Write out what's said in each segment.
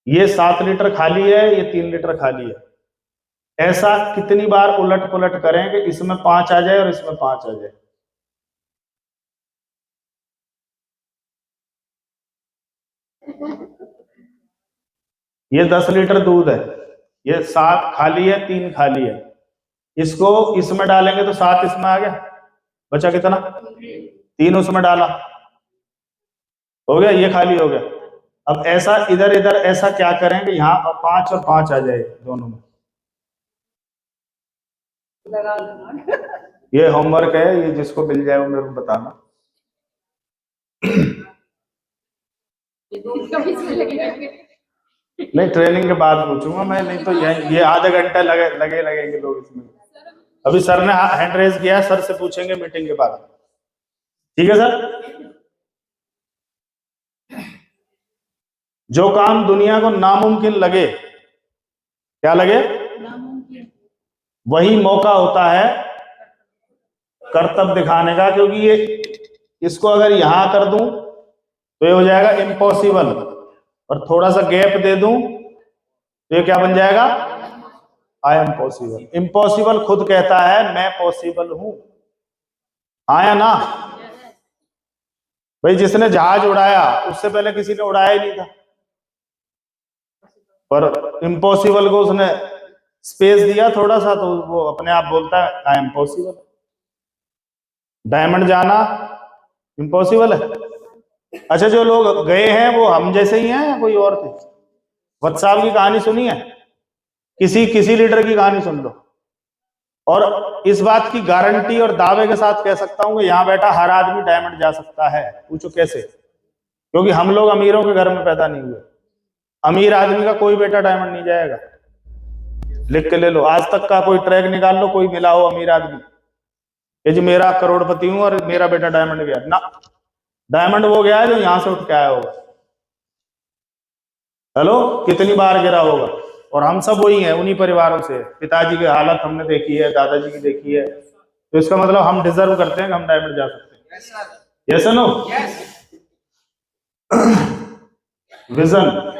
ये 7 लीटर खाली है, ये 3 लीटर खाली है। ऐसा कितनी बार उलट पुलट करें कि इसमें 5 आ जाए और इसमें 5 आ जाए? ये 10 लीटर दूध है, ये 7 खाली है, 3 खाली है। इसको इसमें डालेंगे तो 7 इसमें आ गया, बचा कितना? 3 उसमें डाला, हो गया, ये खाली हो गया। अब ऐसा इधर इधर ऐसा क्या करें कि यहाँ 5 और 5 आ जाए दोनों में। ये होमवर्क है, ये जिसको मिल जाए वो मेरे को बताना। नहीं, ट्रेनिंग के बाद पूछूंगा मैं, नहीं तो ये आधा घंटा लगेंगे लोग इसमें। अभी सर ने हैंड रेज किया है, सर से पूछेंगे मीटिंग के बाद। ठीक है सर। जो काम दुनिया को नामुमकिन लगे, क्या लगे? वही मौका होता है कर्तव्य दिखाने का, क्योंकि ये इसको अगर यहां कर दूं तो ये हो जाएगा इम्पॉसिबल, और थोड़ा सा गैप दे दूं तो ये क्या बन जाएगा? I am possible. इम्पॉसिबल खुद कहता है मैं पॉसिबल हूं, आया ना? भाई जिसने जहाज उड़ाया उससे पहले किसी ने उड़ाया ही नहीं था, पर इम्पॉसिबल को उसने स्पेस दिया थोड़ा सा, तो वो अपने आप बोलता है आई एम पॉसिबल। डायमंड जाना इम्पॉसिबल है। अच्छा, जो लोग गए हैं वो हम जैसे ही हैं या कोई और थे? वत्स साहब की कहानी सुनी है? किसी लीडर की कहानी सुन लो, और इस बात की गारंटी और दावे के साथ कह सकता हूं कि यहां बैठा हर आदमी डायमंड जा सकता है। पूछो कैसे? क्योंकि हम लोग अमीरों के घर में पैदा नहीं हुए। अमीर आदमी का कोई बेटा डायमंड नहीं जाएगा। लिख के ले लो, आज तक का कोई ट्रैक निकाल लो, कोई मिला हो अमीर आदमी ये जी मेरा करोड़पति हूं और मेरा बेटा डायमंड गया ना। डायमंड वो गया है जो यहां से उठ के आया होगा। हेलो, कितनी बार गिरा होगा। और हम सब वही हैं, उन्हीं परिवारों से। पिताजी की हालत हमने देखी है, दादाजी की देखी है, तो इसका मतलब हम डिजर्व करते हैं कि हम डायमंड जा सकते हैं। Yes no? विजन।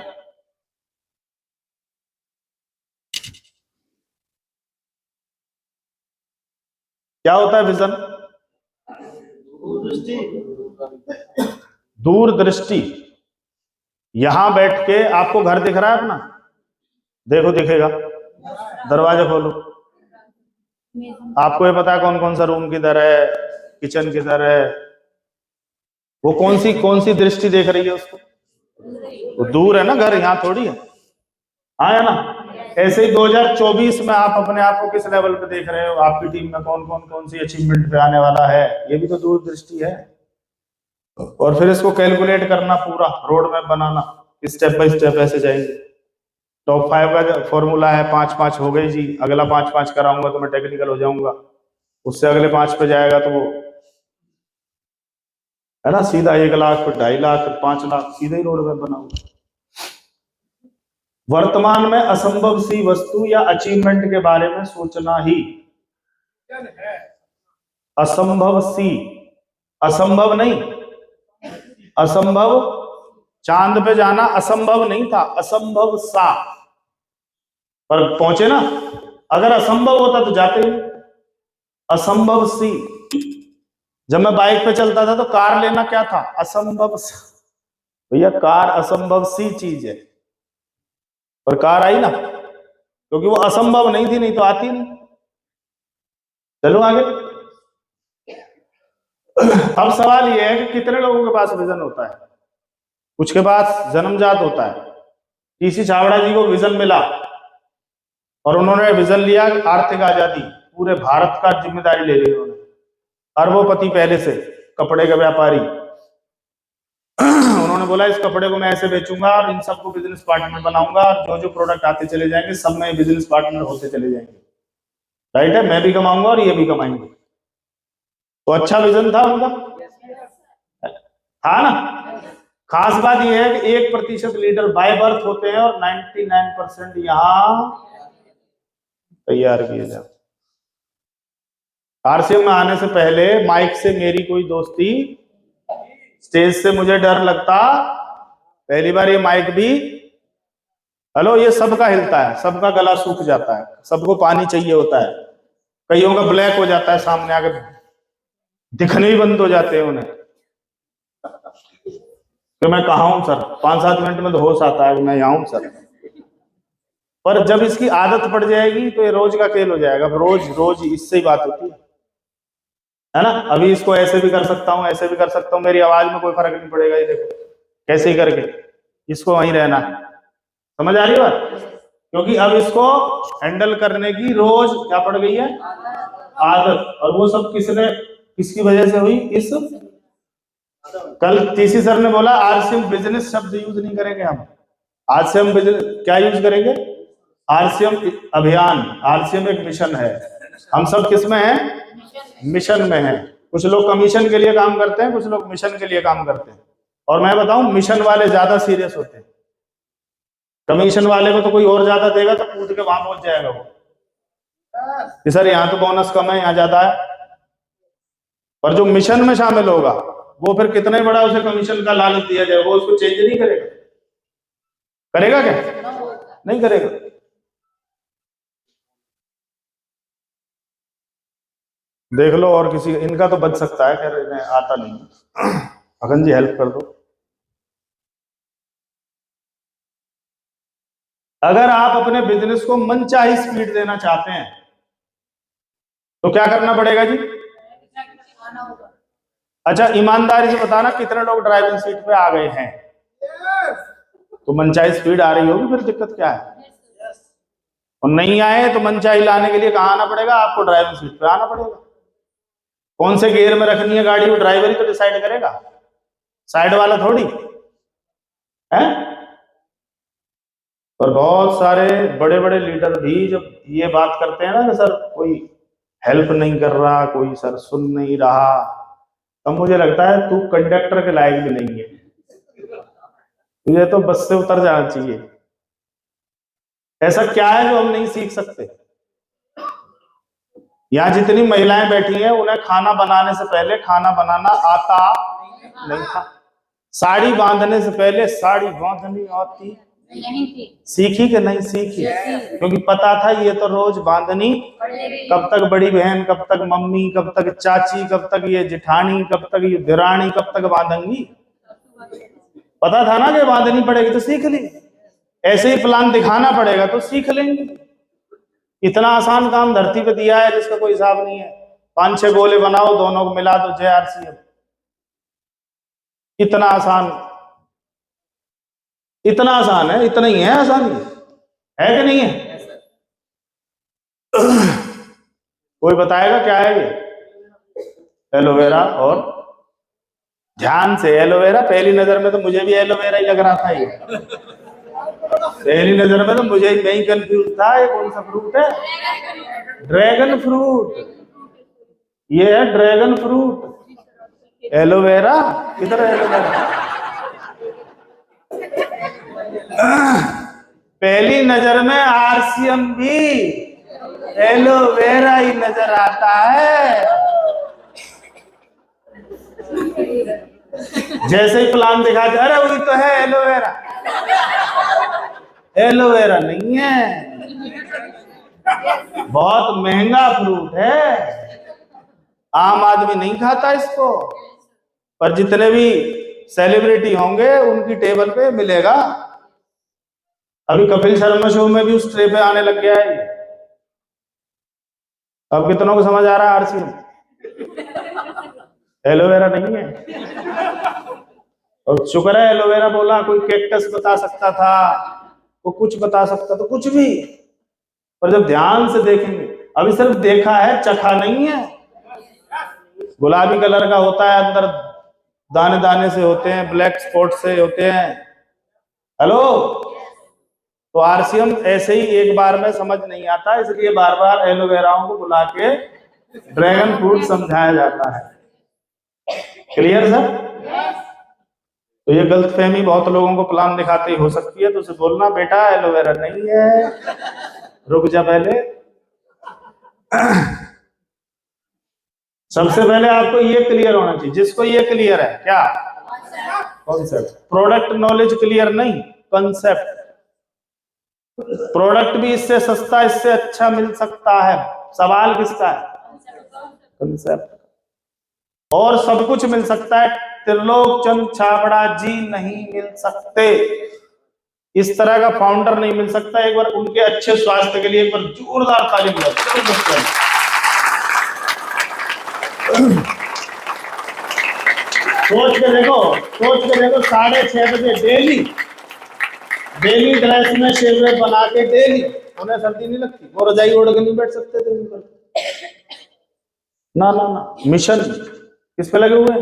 क्या होता है विजन? दूरदृष्टि। यहां बैठ के आपको घर दिख रहा है अपना? देखो, दिखेगा। दरवाजा खोलो, आपको ये पता है कौन कौन सा रूम किधर है, किचन किधर है। वो कौन सी दृष्टि देख रही है उसको? वो दूर है ना घर, यहां थोड़ी है। हाँ है ना? ऐसे ही 2024 में आप अपने आप को किस लेवल पे देख रहे हो, आपकी टीम में कौन सी अचीवमेंट पे आने वाला है, ये भी तो दूरदृष्टि है। और फिर इसको कैलकुलेट करना, पूरा road map banana, step by step ऐसे जाएंगे। टॉप 5 का फॉर्मूला है 5-5 हो गई जी, अगला 5-5 कराऊंगा तो मैं टेक्निकल हो जाऊंगा, उससे अगले 5 पे जाएगा तो वो है ना, सीधा 1 लाख, फिर 2.5 लाख, फिर 5 लाख, सीधा ही रोड मैप बनाऊंगा। वर्तमान में असंभव सी वस्तु या अचीवमेंट के बारे में सोचना ही असंभव सी, असंभव नहीं, असंभव। चांद पे जाना असंभव नहीं था, असंभव सा, पर पहुंचे ना। अगर असंभव होता तो जाते ही। असंभव सी। जब मैं बाइक पे चलता था तो कार लेना क्या था? असंभव सा। भैया कार असंभव सी चीज है, पर कार आई ना, क्योंकि वो असंभव नहीं थी, नहीं तो आती नहीं। चलो आगे। अब सवाल ये है कि कितने लोगों के पास विजन होता है? कुछ के पास जन्मजात होता है। टीसी छाबड़ा जी को विजन मिला और उन्होंने विजन लिया आर्थिक आजादी, पूरे भारत का जिम्मेदारी ले ली उन्होंने। अरबोपति पहले से, कपड़े के व्यापारी। उन्होंने बोला इस कपड़े को मैं ऐसे बेचूंगा और इन सबको बिजनेस पार्टनर बनाऊंगा, और जो प्रोडक्ट आते चले जाएंगे सब में बिजनेस पार्टनर होते चले जाएंगे। राइट है, मैं भी कमाऊंगा और ये भी कमाएंगे। तो अच्छा विजन था उनका, था ना? खास बात यह है कि 1% लीडर बाय बर्थ होते हैं और 99% यहां तैयार किए जाते। आरसीएम में आने से पहले माइक से मेरी कोई दोस्ती, स्टेज से मुझे डर लगता। पहली बार ये माइक भी हेलो, ये सबका हिलता है, सबका गला सूख जाता है, सबको पानी चाहिए होता है, कईयों का ब्लैक हो जाता है, सामने आके दिखने ही बंद हो जाते हैं उन्हें कि मैं कहाँ हूं सर, 5-7 मिनट में तो होश आता है मैं यहाँ हूं सर। पर जब इसकी आदत पड़ जाएगी तो ये रोज का खेल हो जाएगा, रोज रोज इससे ही बात होती है ना। अभी इसको ऐसे भी कर सकता हूँ, ऐसे भी कर सकता हूँ, मेरी आवाज में कोई फर्क नहीं पड़ेगा, ये देखो कैसे ही करके इसको वहीं रहना है। समझ आ रही है बात? क्योंकि अब इसको हैंडल करने की रोज क्या पड़ गई है, आदत। और वो सब किसकी वजह से हुई? इस कल टीसी सर ने बोला आज से हम बिजनेस शब्द यूज नहीं करेंगे, हम आज से हम बिजनेस क्या यूज करेंगे? आरसीएम अभियान। आरसीएम एक मिशन है, हम सब किस में हैं? मिशन में हैं। कुछ लोग कमीशन के लिए काम करते हैं, कुछ लोग मिशन के लिए काम करते हैं। और मैं बताऊं, मिशन वाले ज्यादा सीरियस होते हैं। कमीशन वाले को तो कोई और ज्यादा देगा तो कूद के वहां पहुंच जाएगा वो कि सर यहाँ तो बोनस कम है, यहाँ ज्यादा है। पर जो मिशन में शामिल होगा वो फिर कितना ही बड़ा उसे कमीशन का लालच दिया जाए, वो उसको चेंज नहीं करेगा। करेगा क्या? नहीं करेगा। देख लो और किसी, इनका तो बच सकता है, कह रहे आता नहीं। अखन जी हेल्प कर दो। अगर आप अपने बिजनेस को मनचाही स्पीड देना चाहते हैं तो क्या करना पड़ेगा जी? अच्छा, ईमानदारी से बताना कितने लोग ड्राइविंग सीट पे आ गए हैं? तो मनचाही स्पीड आ रही होगी, फिर दिक्कत क्या है? और नहीं आए तो मनचाही लाने के लिए कहाँ आना पड़ेगा? आपको ड्राइविंग सीट पे आना पड़ेगा। कौन से गियर में रखनी है गाड़ी, वो ड्राइवर ही तो डिसाइड करेगा, साइड वाला थोड़ी है। और बहुत सारे बड़े बड़े लीडर भी जब ये बात करते हैं ना कि सर कोई हेल्प नहीं कर रहा, कोई सर सुन नहीं रहा, तब मुझे लगता है तू कंडक्टर के लायक भी नहीं है, तुझे तो बस से उतर जाना चाहिए। ऐसा क्या है जो हम नहीं सीख सकते? यहाँ जितनी महिलाएं बैठी हैं उन्हें खाना बनाने से पहले खाना बनाना आता नहीं था, साड़ी बांधने से पहले साड़ी बांधनी आती नहीं थी। सीखी कि नहीं सीखी? क्योंकि पता था ये तो रोज बांधनी, कब तक बड़ी बहन, कब तक मम्मी, कब तक चाची, कब तक ये जिठानी, कब तक ये दिरानी, कब तक बांधेंगी। पता था ना कि बांधनी पड़ेगी तो सीख ली। ऐसे ही प्लान दिखाना पड़ेगा तो सीख लेंगे। इतना आसान काम धरती पे दिया है जिसका कोई हिसाब नहीं है। 5-6 गोले बनाओ, दोनों को मिला दो, जय आरसीएम। इतना आसान, इतना आसान है, इतना ही है आसानी, है कि नहीं है? कोई बताएगा क्या है ये? एलोवेरा। और ध्यान से, एलोवेरा पहली नजर में तो मुझे भी एलोवेरा ही लग रहा था ये। पहली नजर में तो मुझे मैं ही कंफ्यूज था, ये कौन सा फ्रूट है? Dragon fruit. ये है ड्रैगन फ्रूट। एलोवेरा किधर है? एलोवेरा पहली नजर में आरसीएम भी एलोवेरा ही नजर आता है। जैसे ही प्लान दिखा दे, अरे वही तो है एलोवेरा। एलोवेरा नहीं है, बहुत महंगा फ्रूट है, आम आदमी नहीं खाता इसको, पर जितने भी सेलिब्रिटी होंगे उनकी टेबल पे मिलेगा। अभी कपिल शर्मा शो में भी उस ट्रे पे आने लग गया है। अब कितनों को समझ आ रहा है आरसीएम एलोवेरा नहीं है। और शुक्र है एलोवेरा बोला, कोई कैक्टस बता सकता था, वो कुछ बता सकता था, कुछ भी। पर जब ध्यान से देखेंगे, अभी सिर्फ देखा है, चखा नहीं है। गुलाबी कलर का होता है, अंदर दाने दाने से होते हैं, ब्लैक स्पॉट से होते हैं। हेलो, तो आरसीएम ऐसे ही एक बार में समझ नहीं आता, इसलिए बार बार एलोवेराओं को बुला के ड्रैगन फ्रूट समझाया जाता है। Clear sir? तो ये गलतफहमी बहुत लोगों को प्लान दिखाते ही हो सकती है, तो उसे बोलना बेटा एलोवेरा नहीं है, रुक जा पहले। सबसे पहले आपको ये क्लियर होना चाहिए, जिसको ये क्लियर है, क्या कॉन्सेप्ट, प्रोडक्ट नॉलेज क्लियर नहीं, कॉन्सेप्ट। प्रोडक्ट भी इससे सस्ता, इससे अच्छा मिल सकता है। सवाल किसका है? कंसेप्ट। और सब कुछ मिल सकता है, त्रिलोक चंद छाबड़ा जी नहीं मिल सकते, इस तरह का फाउंडर नहीं मिल सकता। एक बार उनके अच्छे स्वास्थ्य के लिए एक बार जोरदार ताली बजाओ। सोच के देखो 6:30 बजे डेली ड्रेस में शेवरेट बना के डेली, उन्हें सर्दी नहीं लगती, वो रजाई ओढ़ के नहीं बैठ सकते थे। ना ना ना, मिशन किस पे लगे हुए हैं?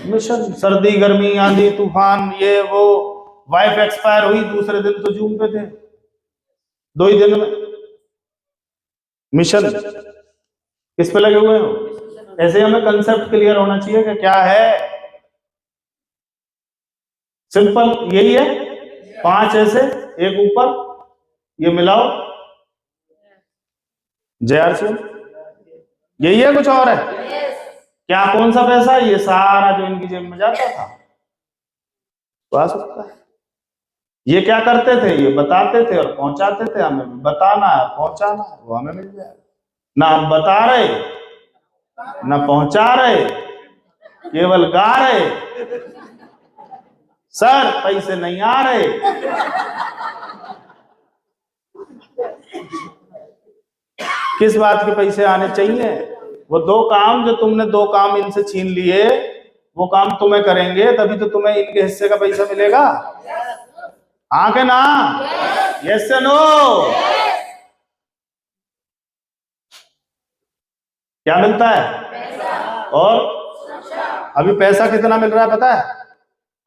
मिशन। सर्दी गर्मी आंधी तूफान ये वो, वाइफ एक्सपायर हुई दूसरे दिन तो जूम पे थे, 2 ही दिन में। मिशन किस पे लगे हुए हैं? ऐसे हमें कंसेप्ट क्लियर होना चाहिए कि क्या है। सिंपल यही है, 5 ऐसे एक ऊपर, ये मिलाओ JRC, यही है कुछ और है क्या? कौन सा पैसा? ये सारा जो इनकी जेब में जाता था तो आ सकता है। ये क्या करते थे? ये बताते थे और पहुंचाते थे। हमें भी बताना है, पहुंचाना है, वो हमें मिल जाएगा। ना हम बता रहे, ना पहुंचा रहे, केवल गा रहे, सर पैसे नहीं आ रहे। किस बात के पैसे आने चाहिए? वो 2 काम, जो तुमने 2 काम इनसे छीन लिए, वो काम तुम्हें करेंगे, तभी तो तुम्हें इनके हिस्से का पैसा मिलेगा। हाँ के ना? यस या नो? क्या मिलता है? और अभी पैसा कितना मिल रहा है पता है?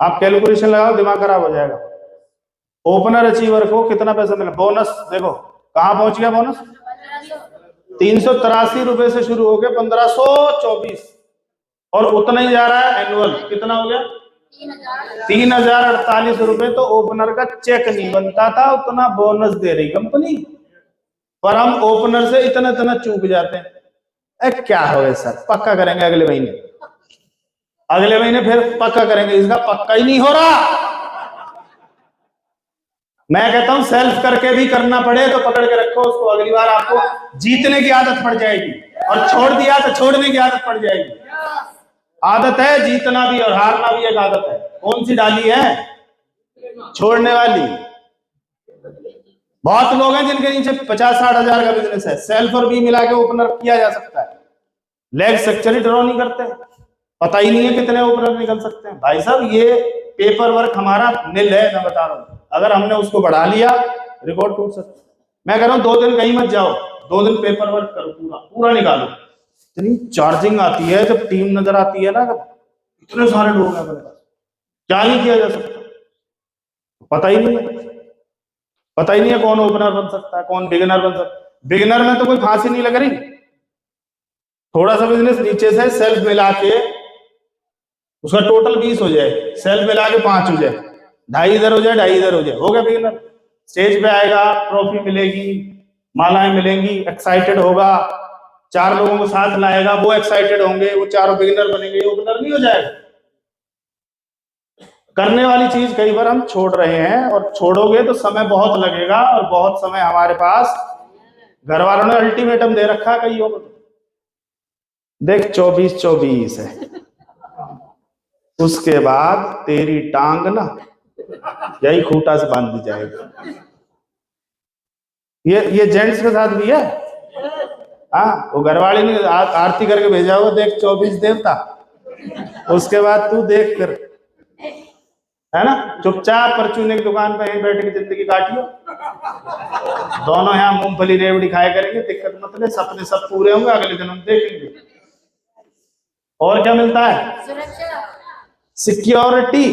आप कैलकुलेशन लगाओ, दिमाग खराब हो जाएगा। ओपनर अचीवर को कितना पैसा मिला? बोनस देखो कहां पहुंच गया बोनस, 383 रुपए से शुरू होकर 1524, और उतना ही जा रहा है एनुअल। कितना हो गया? 3048 रुपए। तो ओपनर का चेक नहीं बनता था, उतना बोनस दे रही कंपनी, पर हम ओपनर से इतना इतना चूक जाते हैं। क्या हो सर, पक्का करेंगे अगले महीने, अगले महीने फिर पक्का करेंगे, इसका पक्का ही नहीं हो रहा। मैं कहता हूं सेल्फ करके भी करना पड़े तो पकड़ के रखो उसको, अगली बार आपको जीतने की आदत पड़ जाएगी, और छोड़ दिया तो छोड़ने की आदत पड़ जाएगी। आदत है जीतना भी और हारना भी, एक आदत है। कौन सी डाली है? छोड़ने वाली। बहुत लोग हैं जिनके नीचे 50-60 हजार का बिजनेस है, सेल्फ और बी मिला के ओपनर किया जा सकता है, लेग स्ट्रक्चर ही ड्रॉ नहीं करते, पता ही नहीं है कितने ओपनर निकल सकते हैं। भाई साहब ये पेपर वर्क हमारा निल है, मैं बता रहा हूं। अगर हमने उसको बढ़ा लिया रिकॉर्ड टूट सकता है। मैं कह रहा हूं 2 दिन कहीं मत जाओ, 2 दिन पेपर वर्क करो, पूरा निकालो। इतनी चार्जिंग आती है जब टीम नजर आती है ना, इतने सारे लोग हैं मेरे पास, क्या नहीं किया जा सकता। पता ही नहीं है कौन ओपनर बन सकता है, कौन बिगिनर बन सकता है। बिगिनर में तो कोई फांसी नहीं लग रही, थोड़ा सा बिजनेस नीचे से सेल्फ मिला के उसका टोटल 20 हो जाए, सेल्फ मिला के 5 हो जाए, 2.5 इधर हो जाए, 2.5 इधर हो जाए, हो गया बिगिनर। स्टेज पे आएगा, ट्रॉफी मिलेगी, मालाएं मिलेंगी, एक्साइटेड होगा, 4 लोगों को साथ लाएगा, वो एक्साइटेड होंगे, वो चारों बिगिनर बनेंगे, ओपनर नहीं हो जाएगा। करने वाली चीज कई बार हम छोड़ रहे हैं, और छोड़ोगे तो समय बहुत लगेगा, और बहुत समय हमारे पास घर वालों ने अल्टीमेटम दे रखा है कईयों को, देख 24-24 है, उसके बाद तेरी टांग ना यही खूंटा से बांध दी जाएगी। ये जेंट्स के साथ भी है। हाँ, वो घरवाली ने आरती करके भेजा हुआ, देख 24 देवता, उसके बाद तू देख फिर, है ना, चुपचाप परचूने की दुकान पे यहीं बैठ के जिंदगी काटियो, दोनों यहाँ मूंगफली रेवड़ी खाए करेंगे, दिक्कत मत ले, सपने सब पूरे होंगे, अगले दिन हम देखेंगे। और क्या मिलता है? सिक्योरिटी।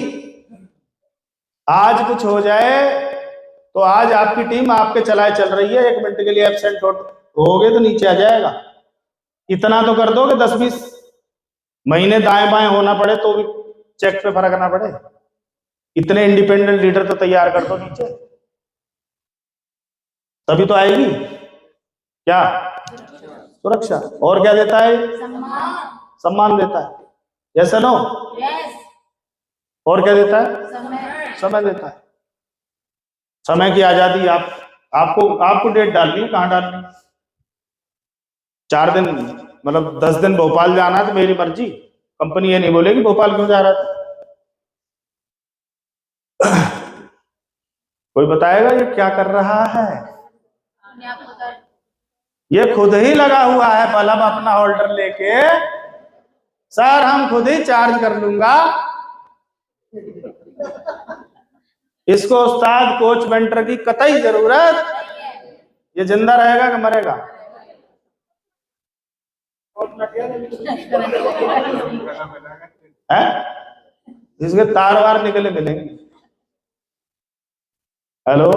आज कुछ हो जाए तो आज आपकी टीम आपके चलाए चल रही है, 1 मिनट के लिए एब्सेंट होगे तो नीचे आ जाएगा। इतना तो कर दो कि 10-20 महीने दाएं बाएं होना पड़े तो भी चेक पे फर्क ना पड़े, इतने इंडिपेंडेंट लीडर तो तैयार कर दो नीचे, तभी तो आएगी क्या? सुरक्षा। और क्या देता है? सम्मान देता है। Yes no? और क्या देता है? समय देता है। समय की आजादी आप आपको डेट डालनी है, कहाँ डालनी है? 4 दिन मतलब 10 दिन भोपाल जाना है तो मेरी मर्जी, कंपनी ये नहीं बोलेगी भोपाल क्यों जा रहा था। कोई बताएगा ये क्या कर रहा है? ये खुद ही लगा हुआ है बल्ब अपना होल्डर लेके, सर हम खुद ही चार्ज कर लूंगा। इसको उस्ताद कोच मेंटर की कतई जरूरत। ये जिंदा रहेगा कि मरेगा? है जिसके तार वार निकले मिलेंगे। हेलो,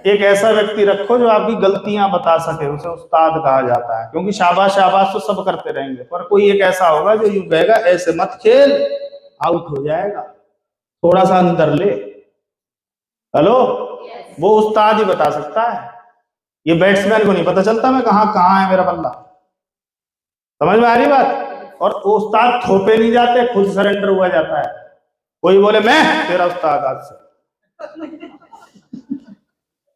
एक ऐसा व्यक्ति रखो जो आपकी गलतियां बता सके, उसे उस्ताद कहा जाता है। क्योंकि शाबाश शाबाश तो सब करते रहेंगे, पर कोई एक ऐसा होगा जो यूं कहेगा ऐसे मत खेल, आउट हो जाएगा, थोड़ा सा अंदर ले। हेलो, वो उस्ताद ही बता सकता है। ये बैट्समैन को नहीं पता चलता मैं कहाँ है मेरा बल्ला। समझ में आ रही बात? और उस्ताद थोपे नहीं जाते, खुद सरेंडर हुआ जाता है। कोई बोले मैं तेरा उस्ताद, आज से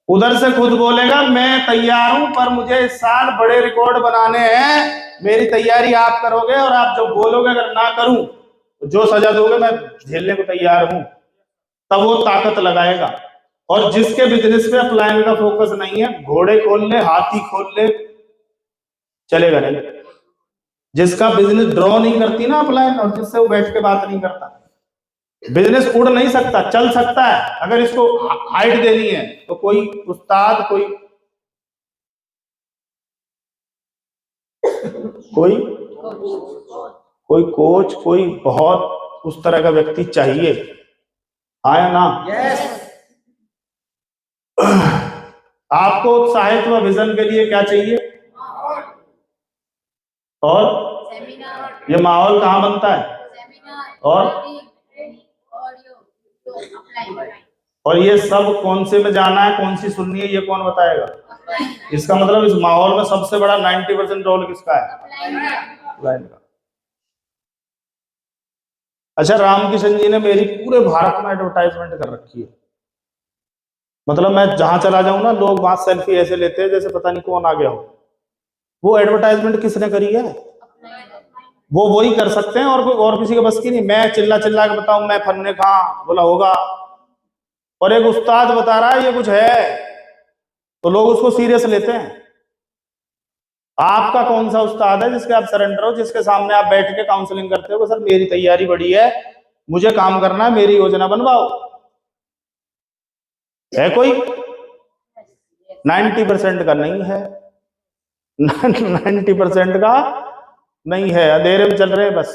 उधर से खुद बोलेगा मैं तैयार हूं, पर मुझे इस साल बड़े रिकॉर्ड बनाने हैं, मेरी तैयारी आप करोगे, और आप जो बोलोगे अगर ना करूं तो जो सजा दोगे मैं झेलने को तैयार हूं। तब वो ताकत लगाएगा। और जिसके बिजनेस पे अपलाइन का फोकस नहीं है, घोड़े खोल ले, हाथी खोल ले, चलेगा नहीं। जिसका बिजनेस ड्रॉ नहीं करती ना अपलाइन, और जिससे वो बैठ के बात नहीं करता, बिजनेस उड़ नहीं सकता, चल सकता है। अगर इसको हाइट देनी है तो कोई उस्ताद, कोई कोच, कोई बहुत उस तरह का व्यक्ति चाहिए। आया ना? आपको उत्साहित व विजन के लिए क्या चाहिए? और ये माहौल कहाँ बनता है? और ये सब कौन से में जाना है, कौन सी सुननी है, ये कौन बताएगा? इसका मतलब इस माहौल में सबसे बड़ा 90% रोल किसका है? लाइन का। अच्छा, रामकिशन जी ने मेरी पूरे भारत में एडवर्टाइजमेंट कर रखी है। मतलब मैं जहां चला जाऊं ना, लोग वहां सेल्फी ऐसे लेते हैं जैसे पता नहीं कौन आ गया हो। वो एडवर्टाइजमेंट किसने करी है? वो वही कर सकते हैं, और कोई और किसी के बस की नहीं। मैं चिल्ला चिल्ला के बताऊं मैं फन्ने कहां, बोला होगा, और एक उस्ताद बता रहा है ये कुछ है, तो लोग उसको सीरियस लेते हैं। आपका कौन सा उस्ताद है जिसके आप सरेंडर हो, जिसके सामने आप बैठ के काउंसलिंग करते हो, सर मेरी तैयारी बड़ी है, मुझे काम करना है, मेरी योजना बनवाओ? है कोई? 90% का नहीं है। 90% का नहीं है, अंधेरे में चल रहे हैं बस।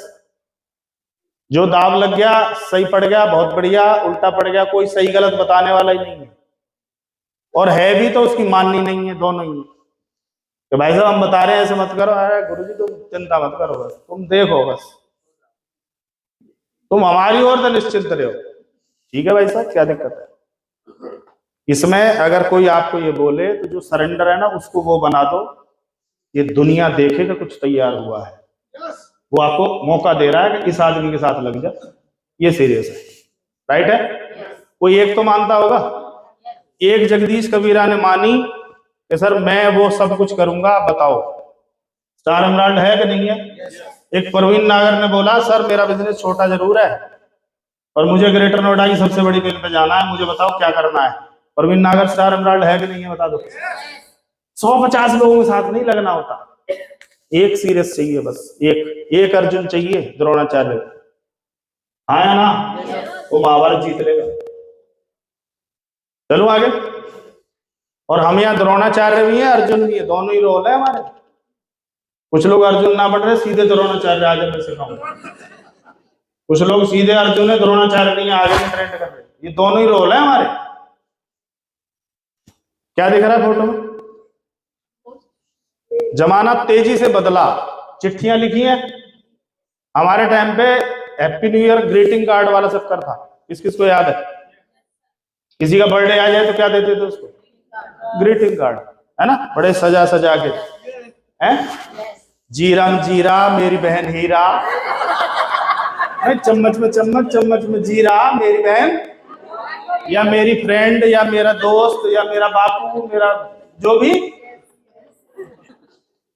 जो दाव लग गया, सही पड़ गया, बहुत बढ़िया, उल्टा पड़ गया, कोई सही गलत बताने वाला ही नहीं है। और है भी तो उसकी माननी नहीं है, दोनों ही। कि भाई साहब हम बता रहे हैं ऐसे मत करो, अरे गुरुजी तुम चिंता मत करो, बस तुम देखो, बस तुम हमारी ओर से निश्चिंत रहो। ठीक है भाई साहब, क्या दिक्कत है इसमें? अगर कोई आपको ये बोले तो जो सरेंडर है ना, उसको वो बना दो, ये दुनिया देखे कि कुछ तैयार हुआ है। वो आपको मौका दे रहा है कि इस आदमी के साथ लग जा, ये सीरियस है, राइट है? कोई एक तो मानता होगा। एक जगदीश कबीरा ने मानी कि सर मैं वो सब कुछ करूंगा, बताओ स्टार एमराल्ड है कि नहीं है? एक प्रवीण नागर ने बोला सर मेरा बिजनेस छोटा जरूर है, और मुझे ग्रेटर नोएडा की सबसे बड़ी मिल पे जाना है, मुझे बताओ क्या करना है? प्रवीण नागर स्टार एमराल्ड है कि नहीं है? बता दो। 150 लोगों के साथ नहीं लगना होता, एक सीरियस चाहिए, बस एक अर्जुन चाहिए, द्रोणाचार्य। आया ना? वो महाभारत जीत लेगा। चलो आगे। और हम यहाँ द्रोणाचार्य भी है, अर्जुन भी है, दोनों ही रोल है हमारे। कुछ लोग अर्जुन ना बन रहे, सीधे द्रोणाचार्य आज मैं सिखाऊंगा। कुछ लोग सीधे अर्जुन है, द्रोणाचार्य नहीं है, आगे में ट्रेंड कर रहे। ये दोनों ही रोल है हमारे। क्या दिख रहा है फोटो में? जमाना तेजी से बदला, चिट्ठियां लिखी हैं। हमारे टाइम पे happy new year greeting card वाला चक्कर था, किस किस को याद है? किसी का बर्थडे आ जाए तो क्या देते थे उसको? ग्रीटिंग कार्ड, है ना? बड़े सजा सजा के, हैं? जीराम जीरा मेरी बहन हीरा, चम्मच में चम्मच, चम्मच में जीरा मेरी बहन। या मेरी फ्रेंड या मेरा दोस्त या मेरा बापू, मेरा जो भी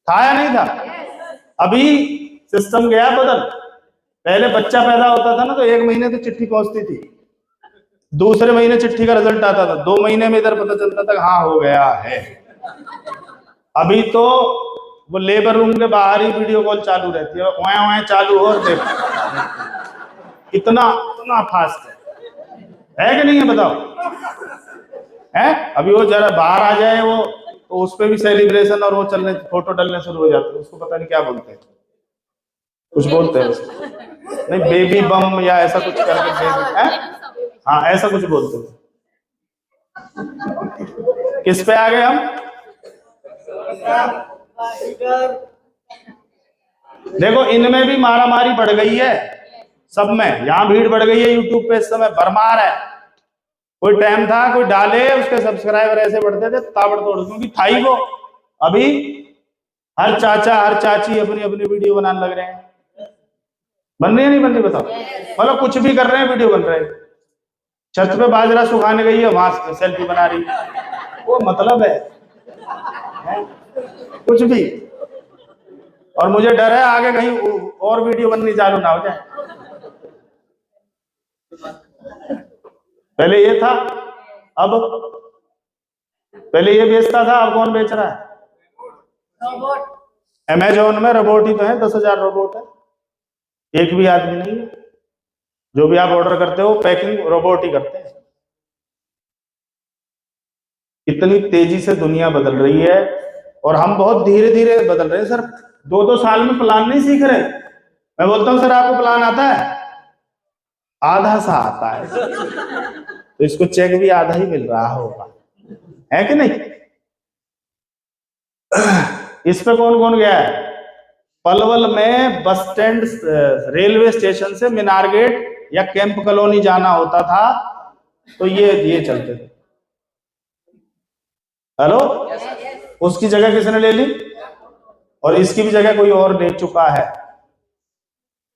था या नहीं था। अभी सिस्टम गया बदल। पहले बच्चा पैदा होता था ना तो 1 महीने तो चिट्ठी पहुंचती थी, दूसरे महीने चिट्ठी का रिजल्ट आता था, 2 महीने में इधर पता चलता था हाँ हो गया है। अभी तो वो लेबर रूम के बाहर ही वीडियो कॉल चालू रहती है, वहाँ वहाँ चालू हो और देख, इतना इतना फास्ट है कि नहीं है बताओ? है अभी वो जरा बाहर आ जाए वो तो उस पर भी सेलिब्रेशन और वो चलने, फोटो डलने शुरू हो जाते हैं। उसको पता नहीं क्या बोलते हैं, कुछ बोलते हैं उसको, नहीं बेबी बम या ऐसा कुछ करके है, हाँ ऐसा कुछ बोलते हैं। किस पे आ गए हम? देखो इनमें भी मारामारी बढ़ गई है, सब में यहाँ भीड़ बढ़ गई है। यूट्यूब पे इस समय भरमार है। कोई टाइम था कोई डाले उसके सब्सक्राइबर ऐसे बढ़ते थे ताबड़तोड़, क्योंकि था ही वो। अभी हर चाचा हर चाची अपनी अपनी वीडियो बनाने लग रहे हैं। बन रही है नहीं बन रही बताओ? मतलब कुछ भी कर रहे हैं वीडियो बन रहे हैं। छत पे बाजरा सुखाने गई है वहां सेल्फी बना रही, वो मतलब है कुछ भी। और मुझे डर है आगे कहीं और वीडियो बननी चालू ना हो जाए। पहले ये था, अब पहले ये बेचता था, अब कौन बेच रहा है? रोबोट। अमेजोन में रोबोट ही तो है, 10,000 रोबोट है, एक भी आदमी नहीं है। जो भी आप ऑर्डर करते हो पैकिंग रोबोट ही करते हैं। इतनी तेजी से दुनिया बदल रही है और हम बहुत धीरे धीरे बदल रहे हैं। सर 2-2 साल में प्लान नहीं सीख रहे। मैं बोलता हूं सर आपको प्लान आता है? आधा सा आता है, तो इसको चेक भी आधा ही मिल रहा होगा, है कि नहीं? इस पे कौन कौन गया है? पलवल में बस स्टैंड रेलवे स्टेशन से मीनार गेट या कैंप कॉलोनी जाना होता था तो ये चलते थे। हेलो, उसकी जगह किसने ले ली? और इसकी भी जगह कोई और ले चुका है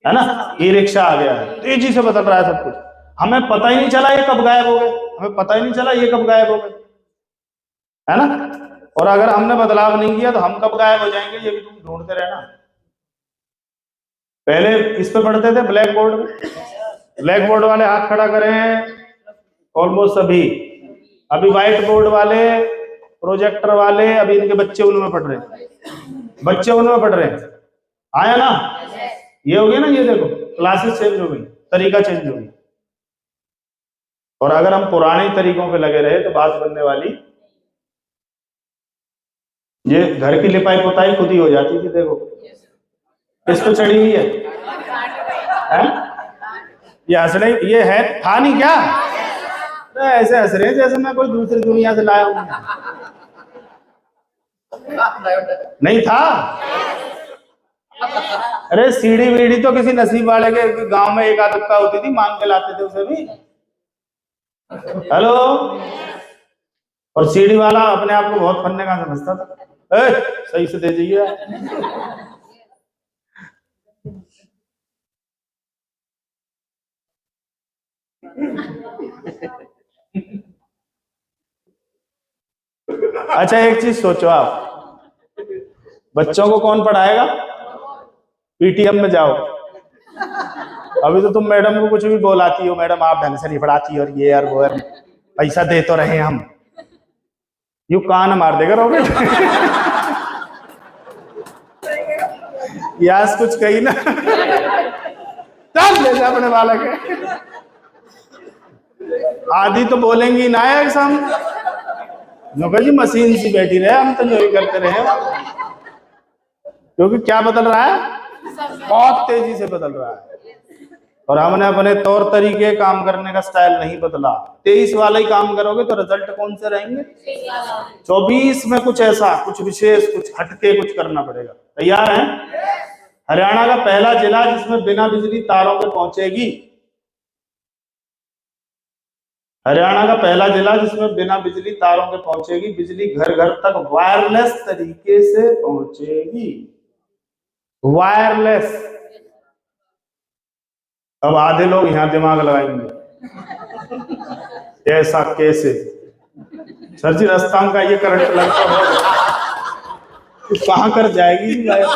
ना? ई रिक्शा आ गया है, तेजी से बदल रहा है सब कुछ। हमें पता ही नहीं चला ये कब गायब हो गए, हमें पता ही नहीं चला ये कब गायब हो गए, है ना? और अगर हमने बदलाव नहीं किया तो हम कब गायब हो जाएंगे ये भी तुम ढूंढते रहना। पहले इस पे पढ़ते थे ब्लैक बोर्ड में, ब्लैक बोर्ड वाले हाथ खड़ा करें, ऑलमोस्ट सभी। अभी व्हाइट बोर्ड वाले, प्रोजेक्टर वाले, अभी इनके बच्चे उनमें पढ़ रहे हैं, बच्चे उनमें पढ़ रहे हैं। आया ना? ये हो गया ना, ये देखो क्लासेस चेंज हो गई, तरीका चेंज हो गई। और अगर हम पुराने तरीकों पे लगे रहे तो बात बनने वाली। ये घर की लिपाई पुताई खुद ही हो जाती थी, देखो किस पे चढ़ी हुई है? ये हंस रही, ये है था नहीं क्या? ऐसे हंस रहे जैसे मैं कोई दूसरी दुनिया से लाया हूं। नहीं था। अरे सीढ़ी वीढ़ी तो किसी नसीब वाले के गांव में एक आध दुक्का होती थी, मांग के लाते थे उसे भी। हेलो, और सीढ़ी वाला अपने आप को बहुत फन्ने का समझता था। सही से दे दीजिए। अच्छा एक चीज सोचो, आप बच्चों को कौन पढ़ाएगा? पीटीएम में जाओ, अभी तो तुम मैडम को कुछ भी बोलाती हो, मैडम आप ढंग से नहीं पढ़ाती और ये यार वो यार, पैसा दे तो रहे हम, यू कान मार देगा रोबोट। यास कुछ कही ना, चल ले जा अपने बालक है। आधी तो बोलेंगी ना यार सामने, जी मशीन सी बैठी रहे, हम तो जो ही करते रहे। क्योंकि क्या बदल रहा है? बहुत तेजी से बदल रहा है। और हमने अपने तौर तरीके काम करने का स्टाइल नहीं बदला। 23 वाला ही काम करोगे तो रिजल्ट कौन से रहेंगे? 24 में कुछ ऐसा, कुछ विशेष, कुछ हटके कुछ करना पड़ेगा। तैयार हैं? हरियाणा का पहला जिला जिसमें बिना बिजली तारों के पहुंचेगी, हरियाणा का पहला जिला जिसमें बिना बिजली तारों के पहुंचेगी, बिजली घर घर तक वायरलेस तरीके से पहुंचेगी। वायरलेस। अब आधे लोग यहां दिमाग लगाएंगे, ऐसा कैसे? सर जी रास्ता का ये करंट लगता है तो कहाँ कर जाएगी जी वायर?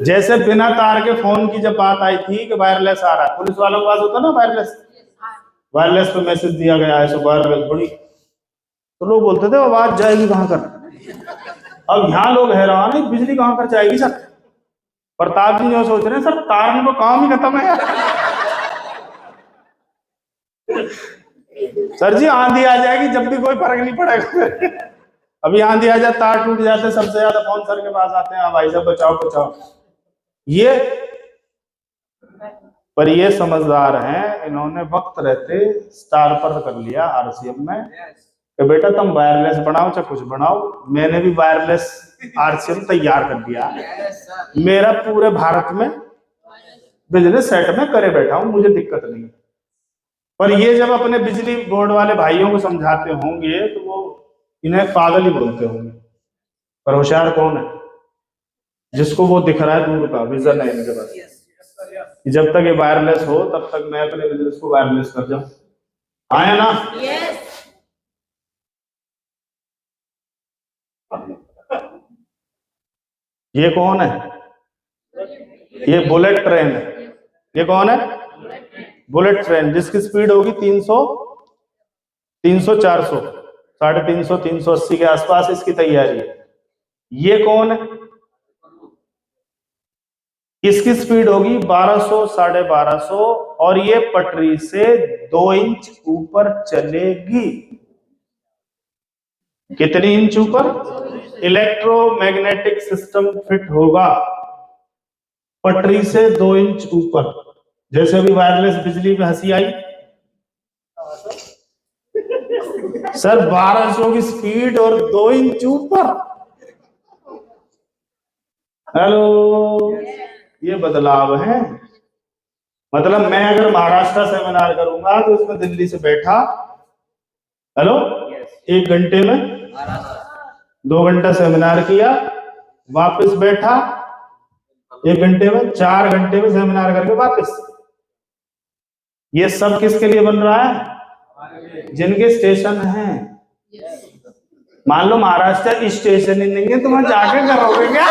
जैसे बिना तार के फोन की जब बात आई थी कि वायरलेस आ रहा है, पुलिस वालों के पास होता ना वायरलेस, वायरलेस पे मैसेज दिया गया है, सब वायरलेस बड़ी, तो लोग बोलते थे आवाज जाएगी कहाँ कर। अब यहाँ लोग हैरान है बिजली कहाँ कर जाएगी सर। प्रताप जी जो सोच रहे हैं सर तारने को काम ही खत्म है। सर जी आंधी आ जाएगी जब भी कोई फर्क नहीं पड़ेगा। अभी आंधी आ जाए तार टूट जाते, सबसे ज्यादा फोन सर के पास आते हैं, भाई साहब बचाओ बचाओ। ये पर ये समझदार हैं, इन्होंने वक्त रहते स्टार पर कर लिया आरसीएम में कि बेटा तुम वायरलेस बनाओ चाहे कुछ बनाओ, मैंने भी वायरलेस आरसीएम तैयार कर दिया, मेरा पूरे भारत में बिजनेस सेट में करे बैठा हूं, मुझे दिक्कत नहीं। पर ये जब अपने बिजली बोर्ड वाले भाइयों को समझाते होंगे तो वो इन्हें पागल ही बोलते होंगे। पर होशियार कौन है? जिसको वो दिख रहा है दूर का विजन है इनके पास, जब तक ये वायरलेस हो तब तक मैं अपने बिजनेस को वायरलेस कर जाऊं। आया ना? ये कौन है? ये बुलेट ट्रेन है। ये कौन है? बुलेट ट्रेन, जिसकी स्पीड होगी 300 400 350 380 के आसपास इसकी तैयारी है। ये कौन है? इसकी स्पीड होगी 1200 1250 और ये पटरी से 2 इंच ऊपर चलेगी। कितनी इंच ऊपर? इलेक्ट्रोमैग्नेटिक सिस्टम फिट होगा पटरी से 2 इंच ऊपर। जैसे अभी वायरलेस बिजली पे हंसी आई सर, 1200 की स्पीड और 2 इंच ऊपर। हेलो, ये बदलाव है। मतलब मैं अगर महाराष्ट्र सेमिनार करूंगा तो उसमें दिल्ली से बैठा, हेलो, 1 घंटे में 2 घंटा सेमिनार किया, वापस बैठा 1 घंटे में 4 घंटे में सेमिनार करके वापस। ये सब किसके लिए बन रहा है? जिनके स्टेशन हैं। मान लो महाराष्ट्र स्टेशन ही नहीं है तो वहां जाके करोगे क्या?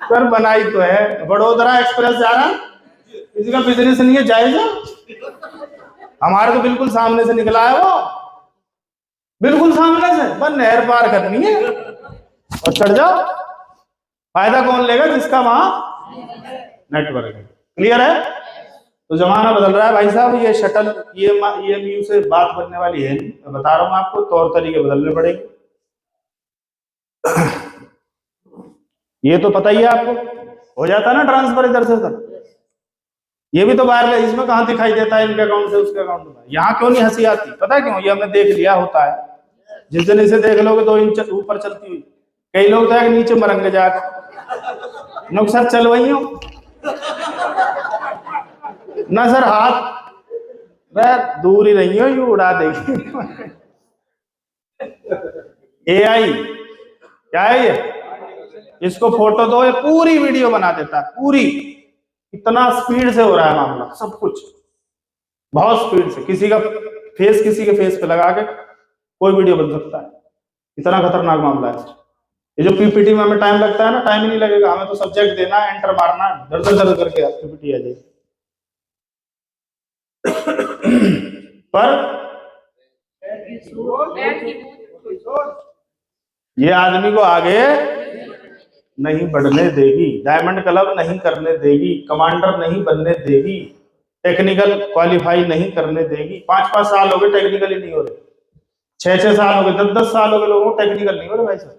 सर बनाई तो है, वडोदरा एक्सप्रेस जा रहा, किसी का बिजनेस नहीं है, जाएगा। हमारे तो बिल्कुल सामने से निकला है वो, बिल्कुल सामने से, बस नहर पार करनी है और चढ़ जाओ। फायदा कौन लेगा? जिसका वहां नेटवर्क है। क्लियर है? तो जमाना बदल रहा है भाई साहब। ये शटल ये म्यू से बात बनने वाली है, मैं बता रहा हूं आपको, तौर तरीके बदलने पड़ेंगे। ये तो पता ही है आपको, हो जाता है ना ट्रांसफर इधर से उधर। ये भी तो वायरलेस, इसमें कहां दिखाई देता है इनके अकाउंट से उसके अकाउंट में। यहाँ क्यों नहीं हंसी आती? पता है क्यों? ये हमने देख लिया होता है। जिस दिन इसे देख लोगे 2 इंच ऊपर चलती हुई, कई लोग तो नीचे मरंगे जाकर, नुकसान चल वही हो ना सर, हाथ दूर ही नहीं हो, यू उड़ा देगी। एआई क्या है ये? इसको फोटो दो, ये पूरी वीडियो बना देता है, पूरी। इतना स्पीड से हो रहा है मामला, सब कुछ बहुत स्पीड से। किसी का फेस किसी के फेस पे लगा के कोई वीडियो बन सकता है, इतना खतरनाक मामला है। ये जो पीपीटी में हमें टाइम लगता है ना, टाइम ही नहीं लगेगा, हमें तो सब्जेक्ट देना है, एंटर मारना, दर करके पीपीटी आ जाएगी। पर ये आदमी को आगे नहीं बढ़ने देगी, डायमंड क्लब नहीं करने देगी, कमांडर नहीं बनने देगी, टेक्निकल क्वालिफाई नहीं करने देगी। 5-5 साल हो गए टेक्निकल ही नहीं हो रहे, 6-6 साल हो गए, 10-10 साल हो गए लोगों को टेक्निकल नहीं हो रहे भाई साहब।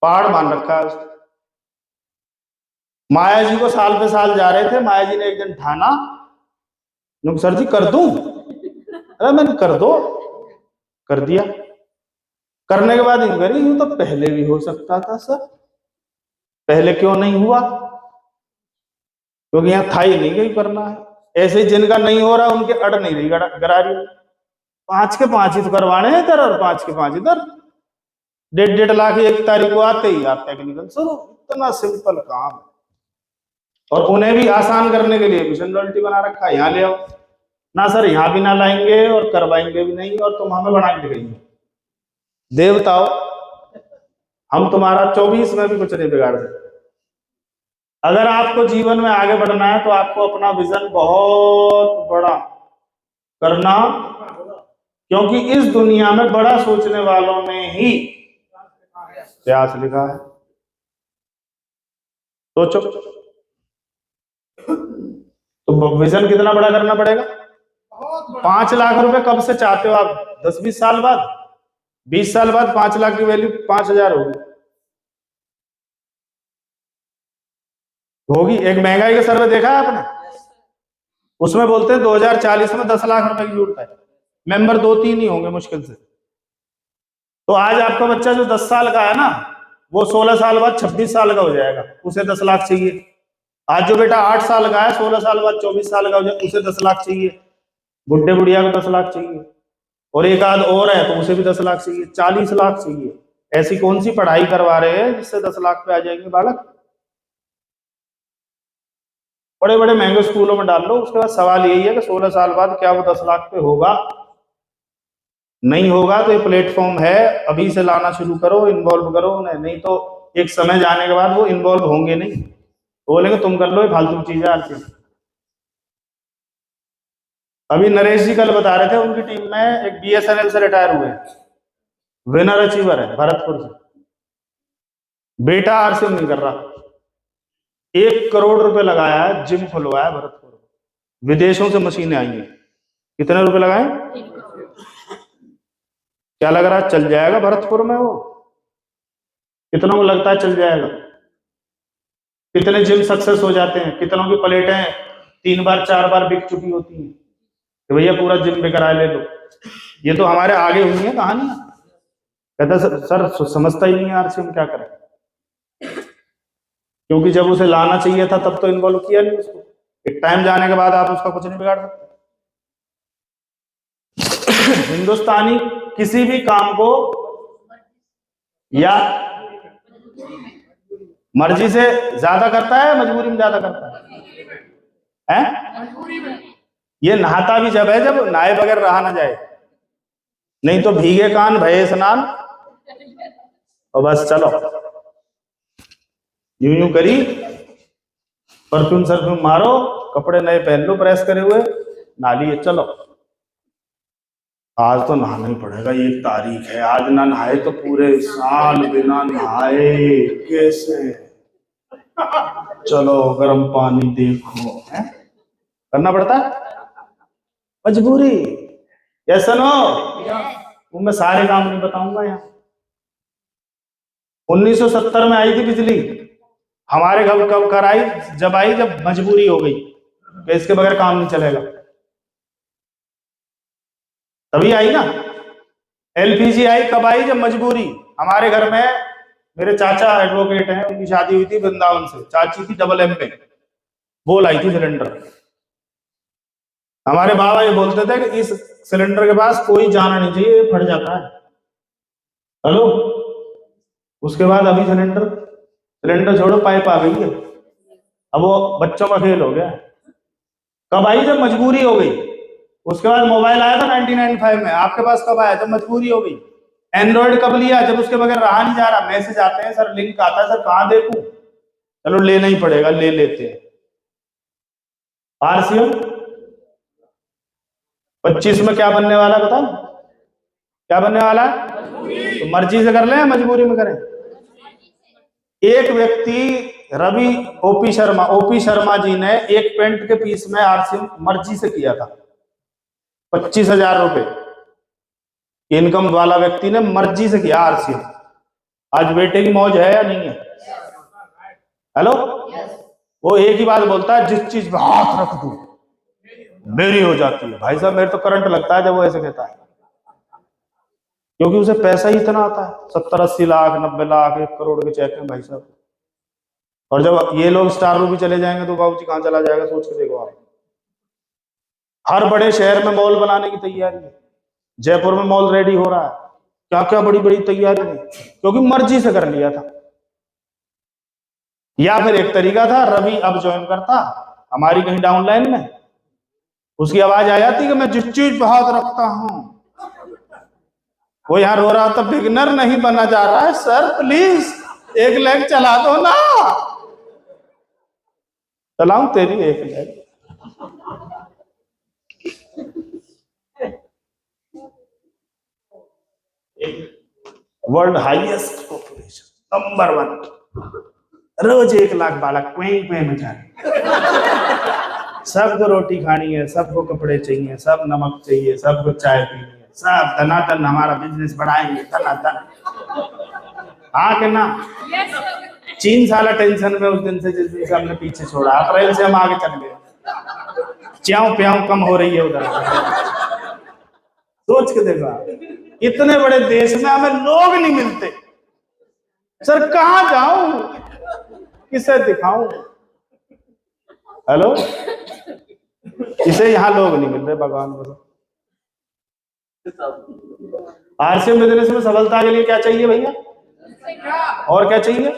पहाड़ मान रखा है उसने। माया जी को साल पे साल जा रहे थे, माया जी ने एक दिन ठाना, सर जी कर दूं? अरे मैंने कर दो, कर दिया। करने के बाद इंक्वायरी, यूं तो पहले भी हो सकता था सर, पहले क्यों नहीं हुआ? क्योंकि यहाँ था ही नहीं कहीं करना है। ऐसे जिनका नहीं हो रहा उनके अड़ नहीं रही गरारी, 5 के 5 ही तो करवाने हैं इधर और 5 के 5 इधर। 1.5 लाख 1 तारीख को आते ही आप टेक्निकल शुरू। इतना सिंपल काम, और उन्हें भी आसान करने के लिए मिशन रॉयल्टी बना रखा है, यहाँ ले आओ ना सर यहाँ भी ना लाएंगे और करवाएंगे भी नहीं, और तुम हमें बना के दिखाएंगे। देवताओं, हम तुम्हारा 24 में भी कुछ नहीं बिगाड़ सकते। अगर आपको जीवन में आगे बढ़ना है तो आपको अपना विजन बहुत बड़ा करना, क्योंकि इस दुनिया में बड़ा सोचने वालों ने ही इतिहास लिखा है। सोचो, तो विजन कितना बड़ा करना पड़ेगा? 5 लाख रुपए कब से चाहते हो आप? 10-20 साल बाद, 20 साल बाद 5 लाख की वैल्यू 5,000 होगी। एक महंगाई का सर्वे देखा है आपने? उसमें बोलते हैं 2040 में 10 लाख रुपए की जरूरत है, मेंबर 2-3 ही होंगे मुश्किल से। तो आज आपका बच्चा जो 10 साल का है ना, वो 16 साल बाद 26 साल का हो जाएगा, उसे 10 लाख चाहिए। आज जो बेटा 8 साल का है, 16 साल बाद 24 साल का हो जाए, उसे 10 लाख चाहिए। बुढ़े बुढ़िया को 10 लाख चाहिए, और एक आध और है तो उसे भी 10 लाख चाहिए, 40 लाख चाहिए। ऐसी कौन सी पढ़ाई करवा रहे हैं जिससे 10 लाख पे आ जाएंगे बालक? बड़े बड़े महंगे स्कूलों में डाल लो। उसके बाद सवाल यही है कि 16 साल बाद क्या वो 10 लाख पे होगा? नहीं होगा तो ये प्लेटफॉर्म है, अभी से लाना शुरू करो, इन्वॉल्व करो उन्हें, नहीं तो एक समय जाने के बाद वो इन्वॉल्व होंगे नहीं, बोलेंगे तुम कर लो, ये फालतू चीजें आती। अभी नरेश जी कल बता रहे थे उनकी टीम में एक BSNL से रिटायर हुए, विनर अचीवर है भरतपुर से, बेटा आरसीएम नहीं कर रहा, 1 करोड़ रुपए लगाया है, जिम खुलवाया भरतपुर में, विदेशों से मशीनें आई हैं। कितने रुपए लगाए? क्या लग रहा है चल जाएगा भरतपुर में वो? कितनों को लगता है चल जाएगा? कितने जिम सक्सेस हो जाते हैं, कितनों की प्लेटें 3 बार 4 बार बिक चुकी होती हैं कि भैया पूरा जिम पे कराए ले लो। ये तो हमारे आगे हुई है कहानी। कहता सर समझता ही नहीं है आरसीएम क्या करे, क्योंकि जब उसे लाना चाहिए था तब तो इन्वॉल्व किया नहीं उसको। एक टाइम जाने के बाद आप उसका कुछ नहीं बिगाड़ सकते। हिंदुस्तानी किसी भी काम को या मर्जी से ज्यादा करता है, मजबूरी में ज्यादा करता है? ये नहाता भी जब है जब नहाए बगैर रहा ना जाए, नहीं तो भीगे कान भये स्नान, और बस चलो यूं यूं करी, परफ्यूम सरफ्यूम मारो, कपड़े नए पहन लो प्रेस करे हुए, नहा लिए चलो। आज तो नहाना ही पड़ेगा, 1 तारीख है, आज ना नहाए तो पूरे साल बिना नहाए कैसे? चलो गर्म पानी देखो, है करना पड़ता है, मजबूरी। Yes no? वो मैं सारे काम नहीं बताऊंगा यहाँ। 1970 में आई थी बिजली, हमारे घर कब कर आई? जब आई, जब मजबूरी हो गई कि इसके बगैर काम नहीं चलेगा, तभी आई ना। LPG आई कब आई? जब मजबूरी। हमारे घर में मेरे चाचा एडवोकेट हैं, उनकी शादी हुई थी वृंदावन से, चाची थी डबल M में, वो लाई थी सिलेंडर। हमारे बाबा ये बोलते थे कि इस सिलेंडर के पास कोई जाना नहीं चाहिए, ये फट जाता है। हेलो, उसके बाद अभी सिलेंडर छोड़ो, पाइप आ गई है, अब वो बच्चों का खेल हो गया। कब आई? जब मजबूरी हो गई। उसके बाद मोबाइल आया था 1995 में, आपके पास कब आया? जब मजबूरी हो गई। एंड्रॉइड कब लिया? जब उसके बगैर रहा नहीं जा रहा। मैसेज आते हैं सर, लिंक आता है सर, कहां देखूं? चलो लेना ही पड़ेगा, ले लेते हैं। आरसीएम 25 में क्या बनने वाला बताओ? क्या बनने वाला है? तो मर्जी से कर ले, मजबूरी में करें? एक व्यक्ति रवि ओपी शर्मा जी ने एक पेंट के पीस में आरसीएम मर्जी से किया था, 25,000 रुपए इनकम वाला व्यक्ति ने मर्जी से किया आरसीएम। आज बेटे की मौज है या नहीं है? हेलो, वो एक ही बात बोलता है, जिस चीज में हाथ रख दूं मेरी हो जाती है। भाई साहब मेरे तो करंट लगता है जब वो ऐसे कहता है, क्योंकि उसे पैसा ही इतना आता है, 70-80 लाख 90 लाख 1 करोड़ के चेक हैं भाई साहब। और जब ये लोग स्टार रूपी चले जाएंगे तो बाबूजी कहां चला जाएगा, सोच के देखो आप। हर बड़े शहर में मॉल बनाने की तैयारी है, जयपुर में मॉल रेडी हो रहा है, क्या क्या बड़ी बड़ी तैयारी है, क्योंकि मर्जी से कर लिया था। या फिर एक तरीका था, रवि अब ज्वाइन करता हमारी कहीं डाउनलाइन में, उसकी आवाज आ जाती कि मैं जिस चीज बहुत रखता हूं। वो यहाँ रो रहा था, बिगनर नहीं बना जा रहा है सर, प्लीज एक लेग चला दो ना। चलाऊं तेरी एक leg? World highest population number 1, रोज 1 लाख बालक क्वें क्वें में जाए। सबको रोटी खानी है, सबको कपड़े चाहिए, सब नमक चाहिए, सबको चाय पीनी है, सब धनाधन हमारा बिजनेस बढ़ाएंगे धनाधन। हाँ कि ना? चीन साला टेंशन में उस दिन से जिस दिन से हमने पीछे छोड़ा, अप्रैल से हम आगे चल गए। च्याऊ प्याऊ कम हो रही है उधर। सोच के देखा, इतने बड़े देश में हमें लोग नहीं मिलते। सर कहां जाऊं, किसे दिखाऊं? हेलो, इसे यहाँ लोग नहीं मिल रहे, भगवान बोलो। आरसीएम बिजनेस में सफलता के लिए क्या चाहिए भैया? और क्या चाहिए?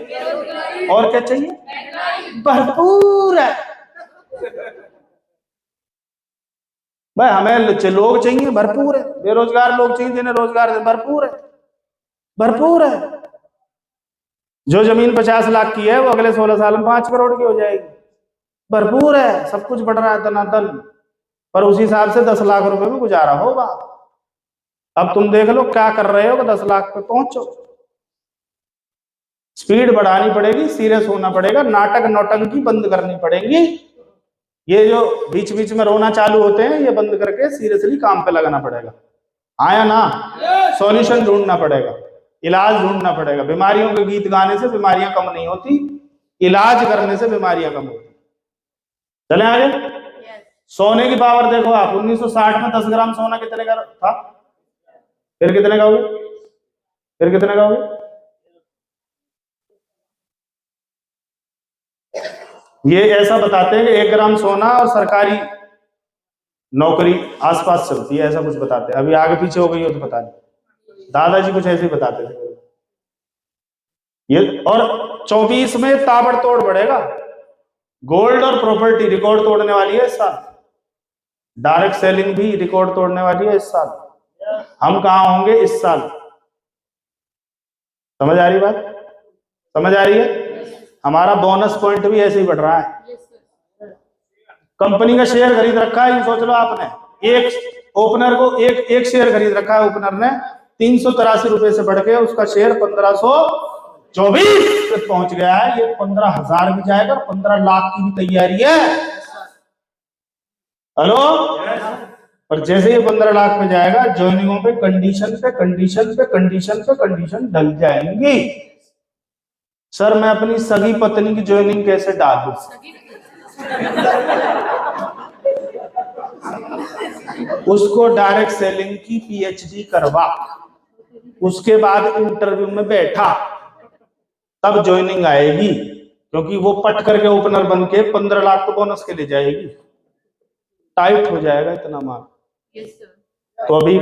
और क्या चाहिए? भरपूर है भाई, हमें लोग चाहिए भरपूर है, बेरोजगार लोग चाहिए जिन्हें रोजगार दे, भरपूर है, भरपूर है। जो जमीन 50 लाख की है वो अगले 16 साल में 5 करोड़ की हो जाएगी, भरपूर है। सब कुछ बढ़ रहा है धनाधन, पर उस हिसाब से 10 लाख रुपए में गुजारा होगा। अब तुम देख लो क्या कर रहे हो कि 10 लाख पे पहुंचो। स्पीड बढ़ानी पड़ेगी, सीरियस होना पड़ेगा, नाटक नौटंकी बंद करनी पड़ेगी। ये जो बीच बीच में रोना चालू होते हैं ये बंद करके सीरियसली काम पे लगाना पड़ेगा। आया ना? सॉल्यूशन ढूंढना पड़ेगा, इलाज ढूंढना पड़ेगा। बीमारियों के गीत गाने से बीमारियां कम नहीं होती, इलाज करने से बीमारियां कम होती। चले आगे। सोने की पावर देखो आप, 1960 में 10 ग्राम सोना कितने का था? फिर कितने का हो गया? फिर कितने का हो गया? ये ऐसा बताते हैं कि 1 ग्राम सोना और सरकारी नौकरी आसपास चलती है, ऐसा कुछ बताते हैं। अभी आगे पीछे हो गई हो तो पता नहीं, दादाजी कुछ ऐसे ही बताते थे ये। और 24 में ताबड़तोड़ बढ़ेगा। गोल्ड और प्रॉपर्टी रिकॉर्ड तोड़ने वाली है इस साल, डायरेक्ट सेलिंग भी रिकॉर्ड तोड़ने वाली है इस साल। हम कहां होंगे इस साल? समझ आ रही बात? समझ आ रही है? हमारा बोनस पॉइंट भी ऐसे ही बढ़ रहा है। कंपनी का शेयर खरीद रखा है, ये सोच लो आपने, एक ओपनर को एक शेयर खरीद रखा है ओपनर ने, 383 रुपए से बढ़ के उसका शेयर 1524 पे पहुंच गया है। ये 15,000 भी जाएगा, 15 लाख की भी तैयारी है। हेलो, और जैसे ही 15 लाख में जाएगा, ज्वाइनिंगों पे कंडीशन पे कंडीशन पे कंडीशन पे कंडीशन डल जाएंगी। सर मैं अपनी सगी पत्नी की ज्वाइनिंग कैसे डालूं? उसको डायरेक्ट सेलिंग की पीएचडी करवा, उसके बाद इंटरव्यू में बैठा, तब ज्वाइनिंग आएगी। क्योंकि वो पट करके ओपनर बन के 15 लाख तो बोनस के ले जाएगी, टाइट हो जाएगा इतना माल। तो अभी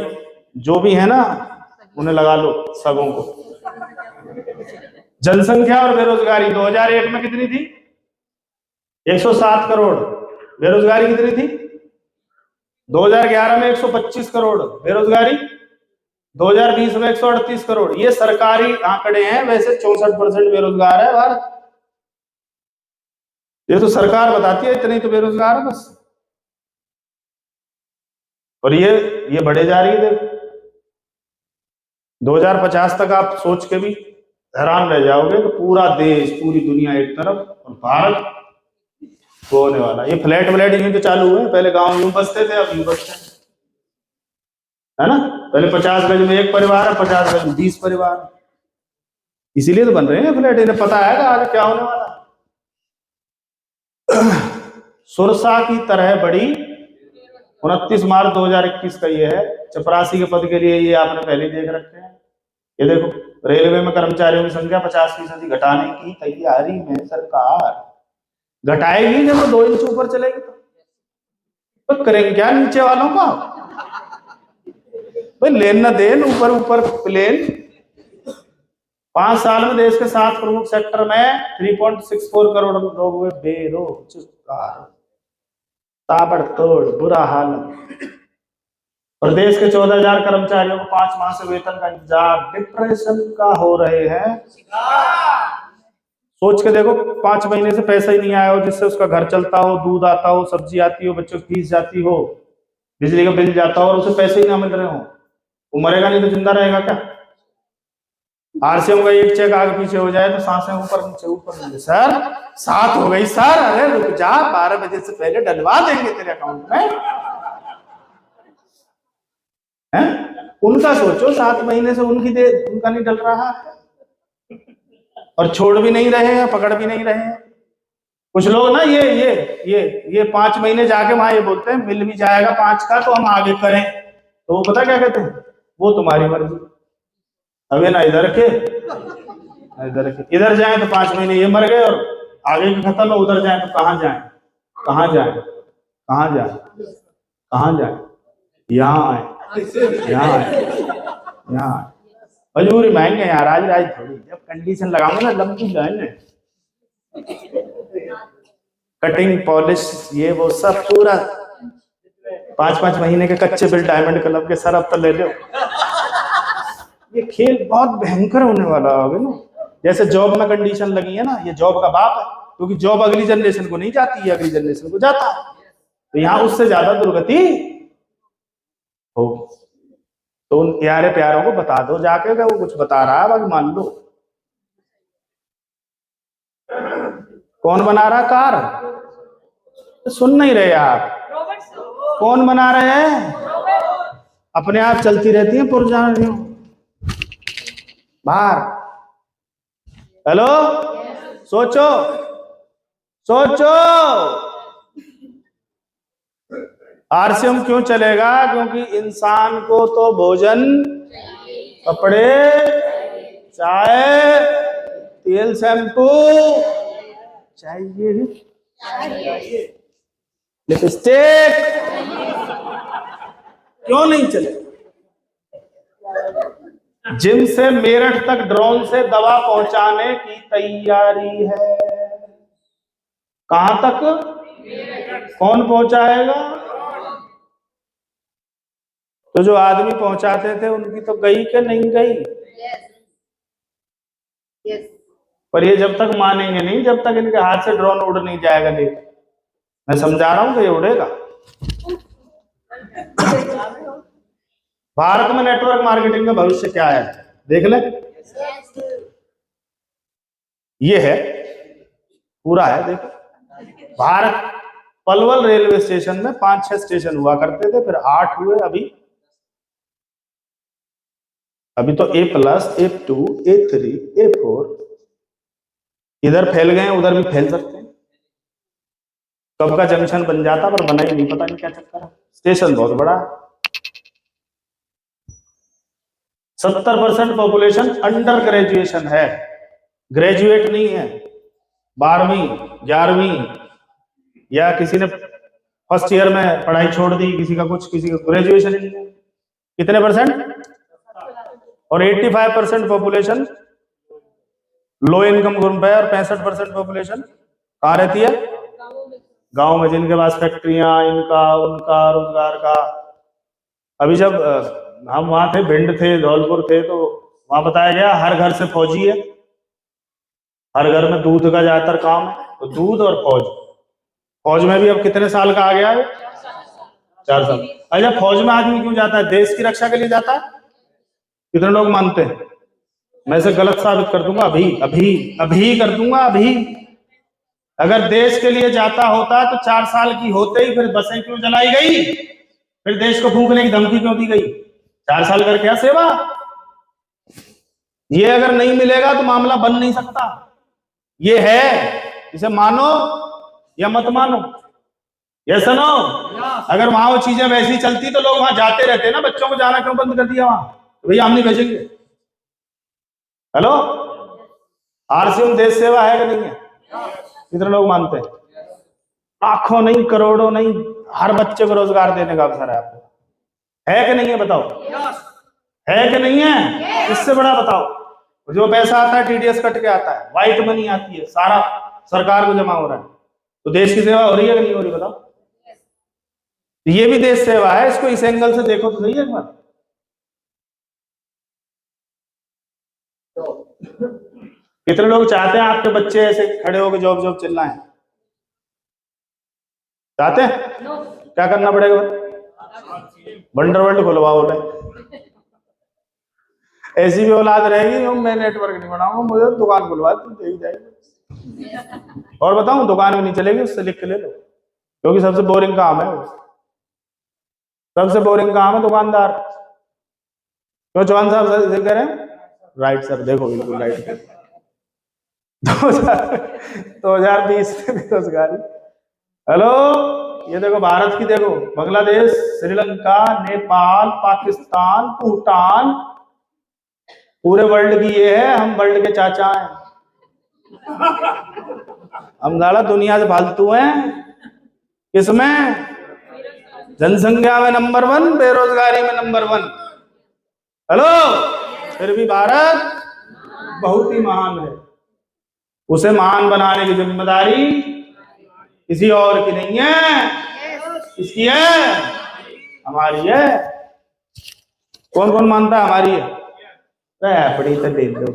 जो भी है ना उन्हें लगा लो सगों को। जनसंख्या और बेरोजगारी 2001 में कितनी थी? 107 करोड़। बेरोजगारी कितनी थी? 2011 में 125 करोड़ बेरोजगारी, 2020 में 138 करोड़। ये सरकारी आंकड़े हैं, वैसे 64% बेरोजगार है भारत। ये तो सरकार बताती है इतने तो बेरोजगार है बस, और ये बढ़े जा रही है। देखो 2050 तक आप सोच के भी हैरान रह जाओगे कि पूरा देश, पूरी दुनिया एक तरफ और भारत वो होने वाला। ये फ्लैट व्लैट यूं तो चालू हुए, पहले गांव यूं बसते थे, अब यूं बसते हैं, है ना? पहले 50 गज में 1 परिवार है, 50 गज में 20 परिवार, इसीलिए तो बन रहे हैं फ्लैट। इन्हें पता है कि आगे क्या होने वाला। सुरसा की तरह बड़ी 29 मार्च 2021 का ये है। चपरासी के पद के लिए ये आपने पहले देख रखे हैं। ये देखो रेलवे में कर्मचारियों की संख्या 50% घटाने की तैयारी में सरकार। घटाएगी जब वो 2 इंच ऊपर चलेगी तो करेंगे क्या नीचे वालों का? भाई लेन न देन, ऊपर ऊपर प्लेन। 5 साल में देश के 7 प्रमुख सेक्टर में 3.64 करोड़ लोग हुए बेरोजगार। ताबड़तोड़ बुरा हाल। प्रदेश के 14,000 कर्मचारियों को 5 माह से वेतन का इंतजार, डिप्रेशन का हो रहे हैं। सोच के देखो, 5 महीने से पैसा ही नहीं आया हो जिससे उसका घर चलता हो, दूध आता हो, सब्जी आती हो, बच्चों की फीस जाती हो, बिजली का बिल जाता हो, और उसे पैसे ही ना मिल रहे हो, वो मरेगा नहीं तो जिंदा रहेगा क्या? आरसीएम का एक चेक आगे पीछे हो जाए तो सांसें ऊपर नीचे ऊपर नीचे। सर 7 हो गई सर। अरे रुक जा, 12 बजे से पहले डलवा देंगे तेरे अकाउंट में। हैं? उनका सोचो, 7 महीने से उनका नहीं डल रहा है, और छोड़ भी नहीं रहे हैं, पकड़ भी नहीं रहे हैं। कुछ लोग ना ये 5 महीने जाके वहां ये बोलते हैं मिल भी जाएगा 5 का तो हम आगे करें, तो वो पता क्या कहते हैं, वो तुम्हारी मर्जी, अबे ना इधर के इधर जाए तो 5 महीने ये मर गए और आगे भी खत्म है, उधर जाए तो कहाँ जाए, कहाँ जाए, कहाँ जाए, कहाँ जाए? यहाँ आए, यहाँ आए, यहाँ आए। मजबूरी महंगे यार, आज थोड़ी, जब कंडीशन लगाऊंगे ना लंबी लाइन, कटिंग पॉलिश ये वो सब पूरा 5-5 महीने के कच्चे बिल डायमंड क्लब के सर अब तो ले लो। ये खेल बहुत भयंकर होने वाला होगा ना। जैसे जॉब में कंडीशन लगी है ना, ये जॉब का बाप है, क्योंकि जॉब अगली जनरेशन को नहीं जाती है, अगली जनरेशन को जाता है, तो यहाँ उससे ज्यादा दुर्गति होगी। तो उन प्यारे प्यारों को बता दो जाके, वो कुछ बता रहा है बाकी मान लो। कौन बना रहा कार? सुन नहीं रहे आप? कौन बना रहे हैं? अपने आप चलती रहती है पुरजा बाहर। हेलो, सोचो सोचो, आरसीएम क्यों चलेगा? क्योंकि इंसान को तो भोजन, कपड़े, चाय, तेल, शैम्पू चाहिए, लिपस्टिक। क्यों नहीं चले? जिम से मेरठ तक ड्रोन से दवा पहुंचाने की तैयारी है। कहां तक? कौन पहुंचाएगा? तो जो आदमी पहुंचाते थे उनकी तो गई कि नहीं गई? पर ये जब तक मानेंगे नहीं, जब तक इनके हाथ से ड्रोन उड़ नहीं जाएगा। नहीं, मैं समझा रहा हूं कि ये उड़ेगा। भारत में नेटवर्क मार्केटिंग का भविष्य क्या है देख ले। ये है, पूरा है, देखो। भारत पलवल रेलवे स्टेशन में 5-6 स्टेशन हुआ करते थे, फिर 8 हुए, अभी तो A+, A2, A3, A4 इधर फैल गए, उधर भी फैल सकते हैं। कब का जंक्शन बन जाता, पर बना ही नहीं, पता नहीं क्या चक्कर है। स्टेशन बहुत बड़ा है। 70% पॉपुलेशन अंडर ग्रेजुएशन है, ग्रेजुएट नहीं है। 12वीं 11वीं या किसी ने फर्स्ट ईयर में पढ़ाई छोड़ दी, किसी का कुछ, किसी का ग्रेजुएशन नहीं है। कितने परसेंट? और 85% पॉपुलेशन लो इनकम ग्रुप है, और 65% पॉपुलेशन कहाँ रहती है? गांव में, जिनके पास फैक्ट्रियां, इनका उनका रोजगार का। अभी जब हम वहां थे, भिंड थे, धौलपुर थे, तो वहां बताया गया हर घर से फौजी है, हर घर में दूध का ज्यादातर काम है। तो दूध और फौज में भी अब कितने साल का आ गया है? 4 साल। अच्छा, फौज में आदमी क्यों जाता है? देश की रक्षा के लिए जाता है। कितने लोग मानते हैं? मैं इसे गलत साबित कर दूंगा, अभी कर दूंगा। अगर देश के लिए जाता होता तो 4 साल की होते ही फिर बसें क्यों जलाई गई? फिर देश को फूंकने की धमकी क्यों दी गई? 4 साल कर क्या सेवा? ये अगर नहीं मिलेगा तो मामला बन नहीं सकता। ये है, इसे मानो या मत मानो, ये सुनो। अगर वहां वो चीजें वैसी चलती तो लोग वहां जाते रहते ना। बच्चों को जाना क्यों बंद कर दिया वहां? तो भैया हम नहीं भेजेंगे। हेलो, आरसीएम देश सेवा है कि नहीं है? कितने लोग मानते हैं? लाखों नहीं, करोड़ों नहीं, हर बच्चे को रोजगार देने का अवसर है आपको। है कि नहीं है? बताओ, है कि नहीं है? इससे बड़ा बताओ। जो पैसा आता है टीडीएस कट के आता है, व्हाइट मनी आती है, सारा सरकार को जमा हो रहा है। तो देश की सेवा हो रही है कि नहीं हो रही? बताओ। ये भी देश सेवा है, इसको इस एंगल से देखो तो सही एक बार। कितने लोग चाहते हैं आपके बच्चे ऐसे खड़े होकर जॉब जॉब चिल्लाएं? चाहते हैं? क्या करना पड़ेगा? वंडरवर्ल्ड खुलवाओ बोले। ऐसी भी औलाद रहेगी, मैं नेटवर्क नहीं बनाऊंगा, मुझे दुकान खुलवा तुम देख जाएगी। और बताऊं, दुकान में नहीं चलेगी, उससे लिख के ले लो, क्योंकि सबसे बोरिंग काम है वो। सबसे बोरिंग काम है दुकानदार। क्यों चौहान साहब सर कह रहे हैं? राइट सर, देखो बिल्कुल राइट। 2020 में बेरोजगारी। हेलो, ये देखो भारत की, देखो बांग्लादेश, श्रीलंका, नेपाल, पाकिस्तान, भूटान, पूरे वर्ल्ड की ये है। हम वर्ल्ड के चाचा हैं, हम ज्यादा दुनिया से फालतू हैं। किसमें? जनसंख्या में नंबर 1, बेरोजगारी में नंबर 1। हेलो, फिर भी भारत बहुत ही महान है। उसे महान बनाने की जिम्मेदारी किसी और की नहीं है, किसकी है? हमारी है। कौन कौन मानता है हमारी है? अपनी तो दे दो,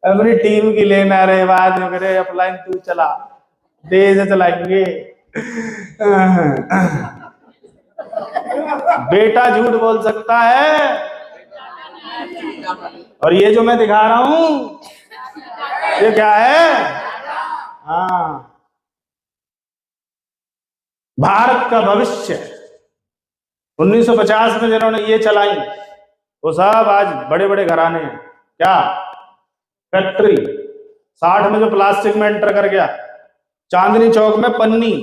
अपनी टीम की लेना रहे, बाद में करे अपलाइन तू चला, दे से चलाएंगे। बेटा झूठ बोल सकता है, और ये जो मैं दिखा रहा हूं ये क्या है? हाँ, भारत का भविष्य। 1950 में जिन्होंने ये चलाई वो सब आज बड़े बड़े घराने हैं। क्या? फैक्ट्री। 60 में जो प्लास्टिक में एंटर कर गया, चांदनी चौक में पन्नी,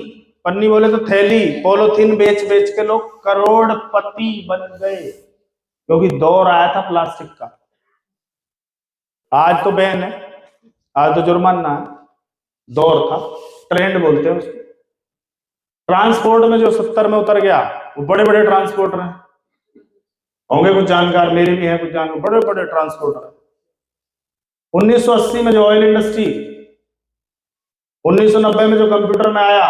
पन्नी बोले तो थैली, पॉलिथीन बेच बेच के लोग करोड़पति बन गए, क्योंकि दौर आया था प्लास्टिक का। आज तो बैन है, आज तो जुर्माना है, दौर था, ट्रेंड बोलते हैं उसको। ट्रांसपोर्ट में जो 70 में उतर गया, वो बड़े बड़े ट्रांसपोर्टर हैं, होंगे कुछ जानकार, मेरे भी हैं कुछ जानकार, बड़े बड़े ट्रांसपोर्टर हैं। 1980 में जो ऑयल इंडस्ट्री, 1990 में जो कंप्यूटर में आया,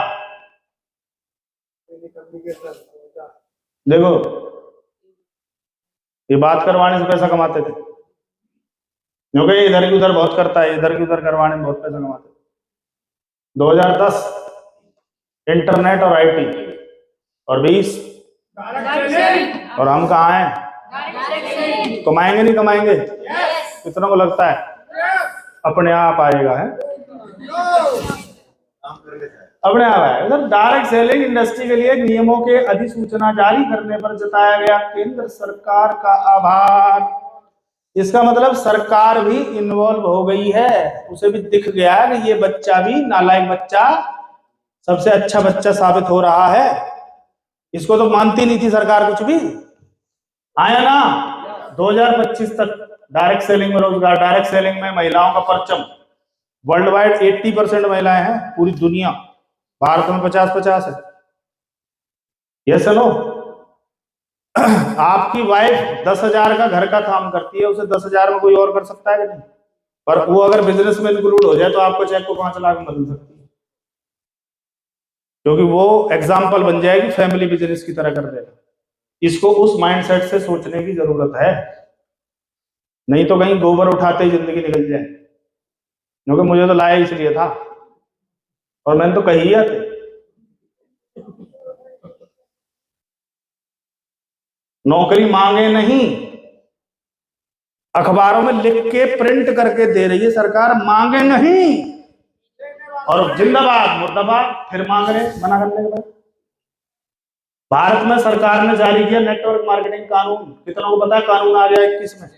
देखो ये बात करवाने से पैसा कमाते थे, क्योंकि इधर की उधर बहुत करता है, इधर की उधर करवाने में बहुत पैसा कमाते थे। 2010 इंटरनेट और आईटी, और 20 और हम कहाँ हैं? कमाएंगे नहीं कमाएंगे? कितनों को लगता है अपने आप आएगा? है अपने आप आएगा। उधर डायरेक्ट सेलिंग इंडस्ट्री के लिए नियमों के अधिसूचना जारी करने पर जताया गया केंद्र सरकार का आभार। इसका मतलब सरकार भी इन्वॉल्व हो गई है, उसे भी दिख गया कि ये बच्चा भी नालायक बच्चा सबसे अच्छा बच्चा साबित हो रहा है। इसको तो मानती नहीं थी सरकार कुछ भी। आया ना 2025 तक डायरेक्ट सेलिंग में रोजगार, डायरेक्ट सेलिंग में महिलाओं का परचम। वर्ल्ड वाइड 80% महिलाएं हैं, पूरी दुनिया, भारत में 50-50 है। ये सुनो, आपकी वाइफ 10,000 का घर का काम करती है, उसे 10,000 में कोई और कर सकता है कि नहीं? पर वो अगर बिजनेस में इंक्लूड हो जाए तो आपको चेक को 5 लाख में बदल सकती है, क्योंकि वो एग्जाम्पल बन जाएगी, फैमिली बिजनेस की तरह कर देगा। इसको उस माइंडसेट से सोचने की जरूरत है, नहीं तो कहीं गोबर उठाते ही जिंदगी निकल जाए। क्योंकि मुझे तो लाया इसलिए था, और मैंने तो कही थे, नौकरी मांगे नहीं, अखबारों में लिख के प्रिंट करके दे रही है सरकार, मांगे नहीं, और जिंदाबाद मुर्दाबाद फिर मांग रहे मना करने के बाद। भारत में सरकार ने जारी किया नेटवर्क मार्केटिंग कानून। कितनों को पता है कानून आ गया 21 में?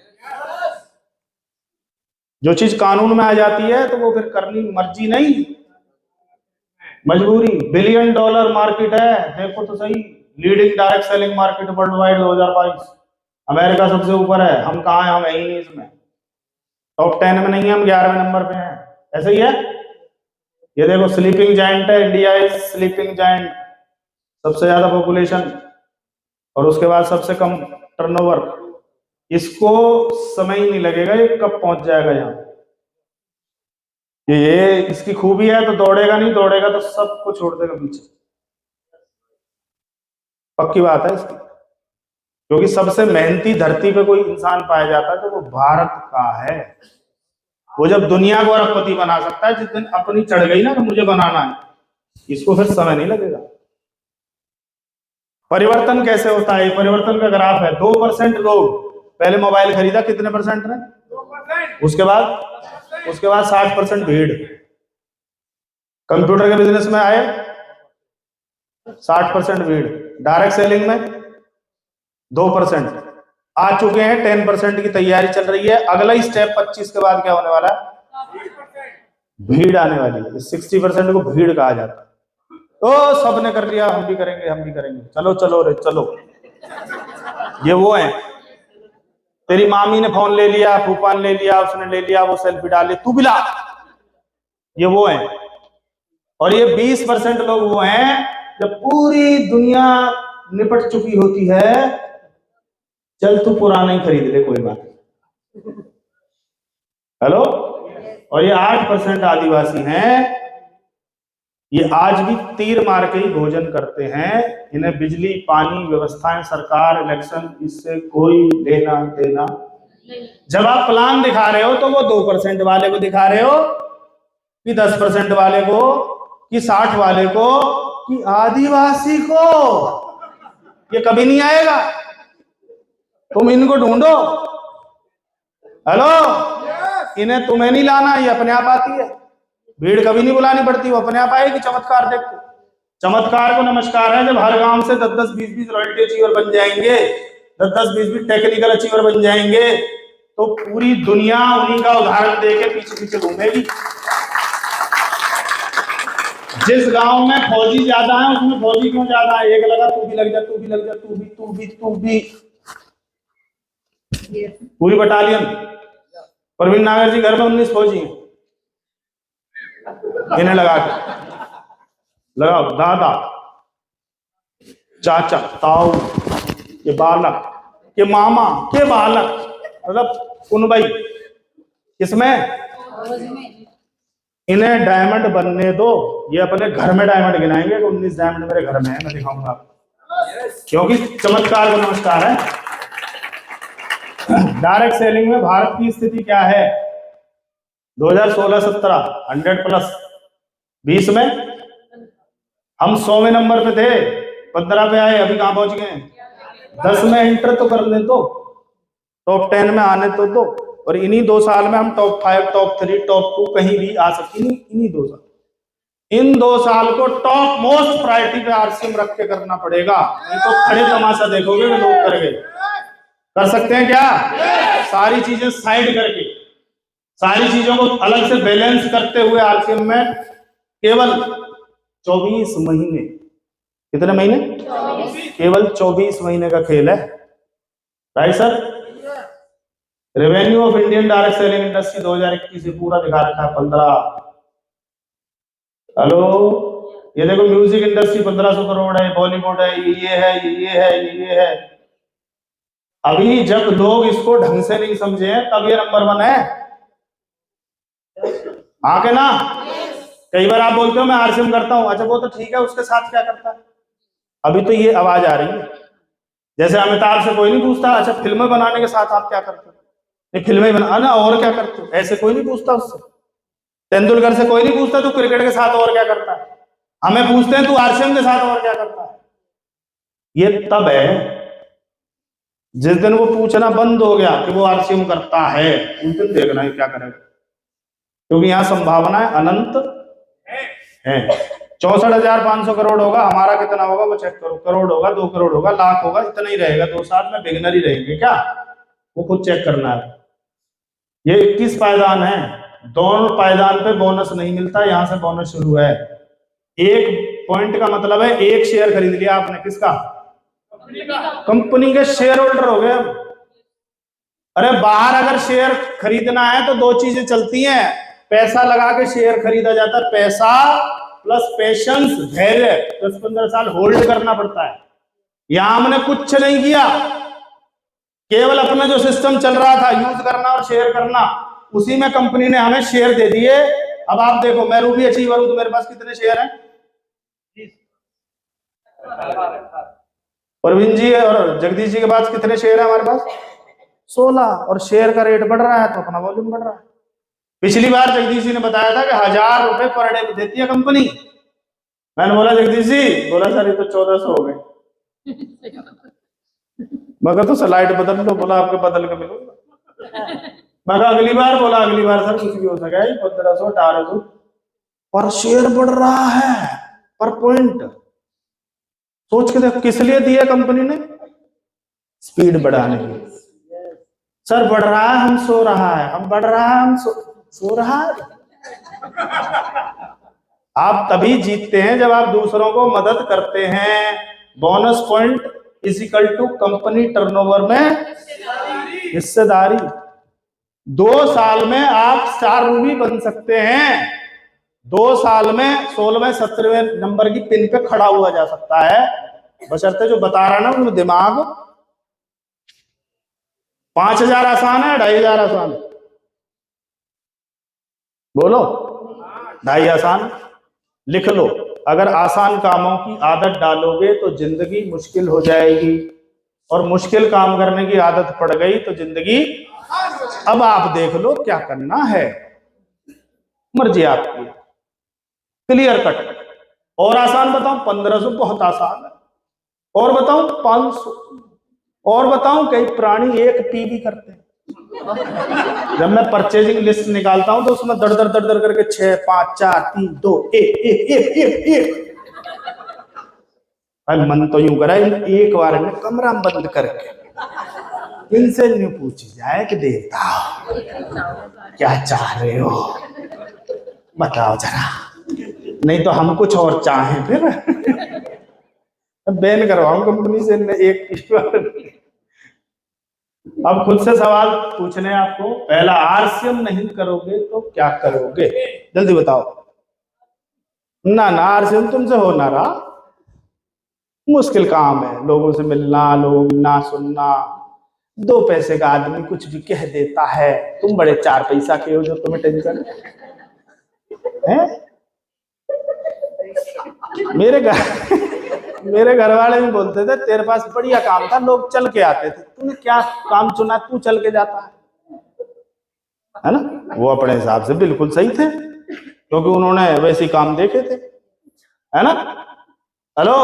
जो चीज कानून में आ जाती है तो वो फिर करनी मर्जी नहीं, मजबूरी। $1 बिलियन मार्केट है, देखो तो सही। Leading direct selling market world wide 2022, America सबसे ऊपर है। हम कहाँ हैं? हम है ही नहीं इसमें, टॉप 10 में नहीं है, हम 11वें नंबर पे हैं। ऐसे ही है। ये देखो स्लीपिंग जायंट है, इंडिया इज स्लीपिंग जायंट, सबसे ज्यादा पॉपुलेशन और उसके बाद सबसे कम टर्नओवर। इसको समय ही नहीं लगेगा ये कब पहुंच जाएगा यहाँ। ये इसकी खूबी है, तो दौड़ेगा नहीं, दौड़ेगा तो सबको छोड़ देगा पीछे। पक्की बात है इसकी, क्योंकि सबसे मेहनती धरती पे कोई इंसान पाया जाता है तो वो भारत का है। वो जब दुनिया को अरबपति बना सकता है, जिस दिन अपनी चढ़ गई ना कि मुझे बनाना है, इसको फिर समय नहीं लगेगा। परिवर्तन कैसे होता है? परिवर्तन का ग्राफ है। 2% लोग पहले मोबाइल खरीदा, कितने परसेंट ने? 2%। उसके बाद 60% भीड़। कंप्यूटर के बिजनेस में आए 60% भीड़। डायरेक्ट सेलिंग में 2% आ चुके हैं, 10% की तैयारी चल रही है। अगला ही स्टेप 25 के बाद क्या होने वाला है? भीड़ आने वाली है। 60% को भीड़ कहा जाता है। तो सबने कर लिया, हम भी करेंगे, हम भी करेंगे, चलो चलो रे चलो। ये वो है, तेरी मामी ने फोन ले लिया, फूफा ने ले लिया, उसने ले लिया, वो सेल्फी डाले, तू भी ला। ये वो है। और ये 20% लोग वो हैं जब पूरी दुनिया निपट चुकी होती है, चल तू पुराना ही खरीद ले, कोई बात। हेलो। और ये 8% आदिवासी हैं, ये आज भी तीर मार के ही भोजन करते हैं। इन्हें बिजली, पानी, व्यवस्थाएं, सरकार, इलेक्शन, इससे कोई लेना देना। जब आप प्लान दिखा रहे हो तो वो 2% वाले को दिखा रहे हो कि 10% वाले को कि 60 वाले को कि आदिवासी को? ये कभी नहीं आएगा। तुम इनको ढूंढो। हेलो। इन्हें तुम्हें नहीं लाना, ये अपने आप आती है। भीड़ कभी नहीं बुलानी पड़ती, वो अपने आप आएगी। चमत्कार देखो। चमत्कार को नमस्कार है जब हर गांव से 10-10, 20-20 रॉयल्टी अचीवर बन जाएंगे, 10-10, 20-20 टेक्निकल अचीवर बन जाएंगे, तो पूरी दुनिया उन्हीं का उदाहरण देके पीछे पीछे घूमेगी। जिस गांव में फौजी ज्यादा है उसमें फौजी क्यों ज्यादा है? एक लगा, तू भी लग जा, तू भी लग जा, तू भी, तू भी, तू भी। पूरी बटालियन। प्रवीण नागर जी घर में 19 फौजी हैं। इन्हें लगा के लगाओ, दादा, चाचा, ताऊ, ये बालक, ये मामा, के बालक, मतलब उन भाई किसमें? इन्हें डायमंड बनने दो। ये अपने घर में डायमंड गिनाएंगे कि 19 डायमंड मेरे घर में है, मैं दिखाऊंगा, क्योंकि चमत्कार को नमस्कार है। डायरेक्ट सेलिंग में भारत की स्थिति क्या है? 2016-17 100+, 20 में हम 100वें नंबर पे थे, 15 पे आए, अभी कहां पहुंच गए? 10 में एंटर तो करने दो, टॉप 10 में आने तो दो। और इन्हीं 2 साल में हम टॉप 5, टॉप 3, टॉप 2 कहीं भी आ सकती नहीं। इन्हीं 2 साल, इन 2 साल को टॉप मोस्ट प्रायोरिटी पे आरसीएम रख के करना पड़ेगा, नहीं तो खड़े तमाशा देखोगे कि लोग कर गए। कर सकते हैं क्या? सारी चीजें साइड करके, सारी चीजों को अलग से बैलेंस करते हुए आरसीएम में केवल 24 महीने, कितने महीने? 24। केवल 24 महीने का खेल है, right sir? Revenue of Indian direct selling industry 2021 से पूरा दिखा रखा है 15। हेलो। ये देखो, म्यूजिक इंडस्ट्री 1500 करोड़ है, बॉलीवुड है, ये है, ये है, ये है। अभी जब लोग इसको ढंग से नहीं समझे तब ये नंबर 1 है। आके ना कई बार आप बोलते हो मैं आरसीएम करता हूं, अच्छा वो तो ठीक है, उसके साथ क्या करता है? अभी तो ये आवाज आ रही है, जैसे अमिताभ से कोई नहीं पूछता अच्छा फिल्में बनाने के साथ आप क्या करते हो? नहीं, फिल्में बना ना, और क्या करते हो? ऐसे कोई नहीं पूछता उससे। तेंदुलकर से कोई नहीं पूछता तू क्रिकेट के साथ और क्या करता है। हमें पूछते हैं तू आरसीएम के साथ और क्या करता है। ये तब है जिस दिन वो पूछना बंद हो गया कि वो आरसीएम करता है, उस दिन देखना है क्या करेगा, क्योंकि यहाँ संभावनाएं अनंत है। 64,500 करोड़ होगा, हमारा कितना होगा वो चेक करो। करोड़ होगा, 2 करोड़ होगा, लाख होगा, इतना ही रहेगा। 2 साल में बिगनर ही रहेंगे क्या, वो खुद चेक करना है। ये 21 पायदान है, दोनों पायदान पे बोनस नहीं मिलता, यहां से बोनस शुरू है। 1 पॉइंट का मतलब है 1 शेयर खरीद लिया आपने, किसका? कंपनी के शेयर होल्डर हो गए। अरे बाहर अगर शेयर खरीदना है तो 2 चीजें चलती हैं, पैसा लगा के शेयर खरीदा जाता है, पैसा प्लस पेशेंस, धैर्य, 10-15 साल होल्ड करना पड़ता है। यहां हमने कुछ नहीं किया, केवल अपना जो सिस्टम चल रहा था यूज करना और शेयर करना, उसी में कंपनी ने हमें शेयर दे दिए। अब आप देखो, मैं रूबी अचीवर हूं तो मेरे पास कितने शेयर हैं? प्रवीण जी और जगदीश जी के पास कितने शेयर है? हमारे पास 16, और शेयर का रेट बढ़ रहा है तो अपना वॉल्यूम बढ़ रहा है। पिछली बार जगदीश जी ने बताया था कि 1000 रुपए पर डे देती है कंपनी। मैंने बोला जगदीश जी, बोला सर ये तो 1400 हो गए। मगर तो स्लाइड बदल लो, बोला आपके बदल के मिलूंगा। मगर अगली बार, बोला अगली बार सर कुछ भी हो सके, 1500 1800 पर शेयर बढ़ रहा है पर पॉइंट। सोच के देखो किस लिए दिया कंपनी ने? स्पीड बढ़ाने के लिए। सर बढ़ रहा है हम सो रहा है, हम बढ़ रहा है हम सो रहा है। आप तभी जीतते हैं जब आप दूसरों को मदद करते हैं। Bonus point equal to company turnover में हिस्सेदारी। 2 साल में आप स्टार रूबी बन सकते हैं। 2 साल में 16वें 17वें नंबर की पिन पे खड़ा हुआ जा सकता है, बशर्ते जो बता रहा ना उनमें दिमाग। 5000 आसान है, 2500 आसान है? बोलो 2.5 आसान। लिख लो, अगर आसान कामों की आदत डालोगे तो जिंदगी मुश्किल हो जाएगी, और मुश्किल काम करने की आदत पड़ गई तो जिंदगी। अब आप देख लो क्या करना है, मर्जी आपकी, क्लियर कट। और आसान बताऊं? 1500 बहुत आसान है। और बताऊं? 500। और बताऊं? कई प्राणी 1 पीवी करते हैं। जब मैं परचेजिंग लिस्ट निकालता हूं तो उसमें दर दर दर दर करके 6 5 4 3 2 1 मन तो यूं करा एक बार में कमरा बंद करके इनसे न्यू पूछी जाए कि देवता क्या चाह रहे हो, बताओ जरा, नहीं तो हम कुछ और चाहें फिर बैन करवाऊं कंपनी से एक बार। अब खुद से सवाल पूछने आपको। पहला, आरसीएम नहीं करोगे तो क्या करोगे? जल्दी बताओ। ना आरसीएम तुमसे हो ना रहा, मुश्किल काम है, लोगों से मिलना, लोगों की ना सुनना। 2 पैसे का आदमी कुछ भी कह देता है, तुम बड़े 4 पैसा के हो जो तुम्हें टेंशन है। मेरे घर वाले भी बोलते थे तेरे पास बढ़िया काम था, लोग चल के आते थे, तूने क्या काम चुना, तू चल के जाता है ना? वो अपने हिसाब से बिल्कुल सही थे, क्योंकि उन्होंने वैसे काम देखे थे, है ना? हेलो,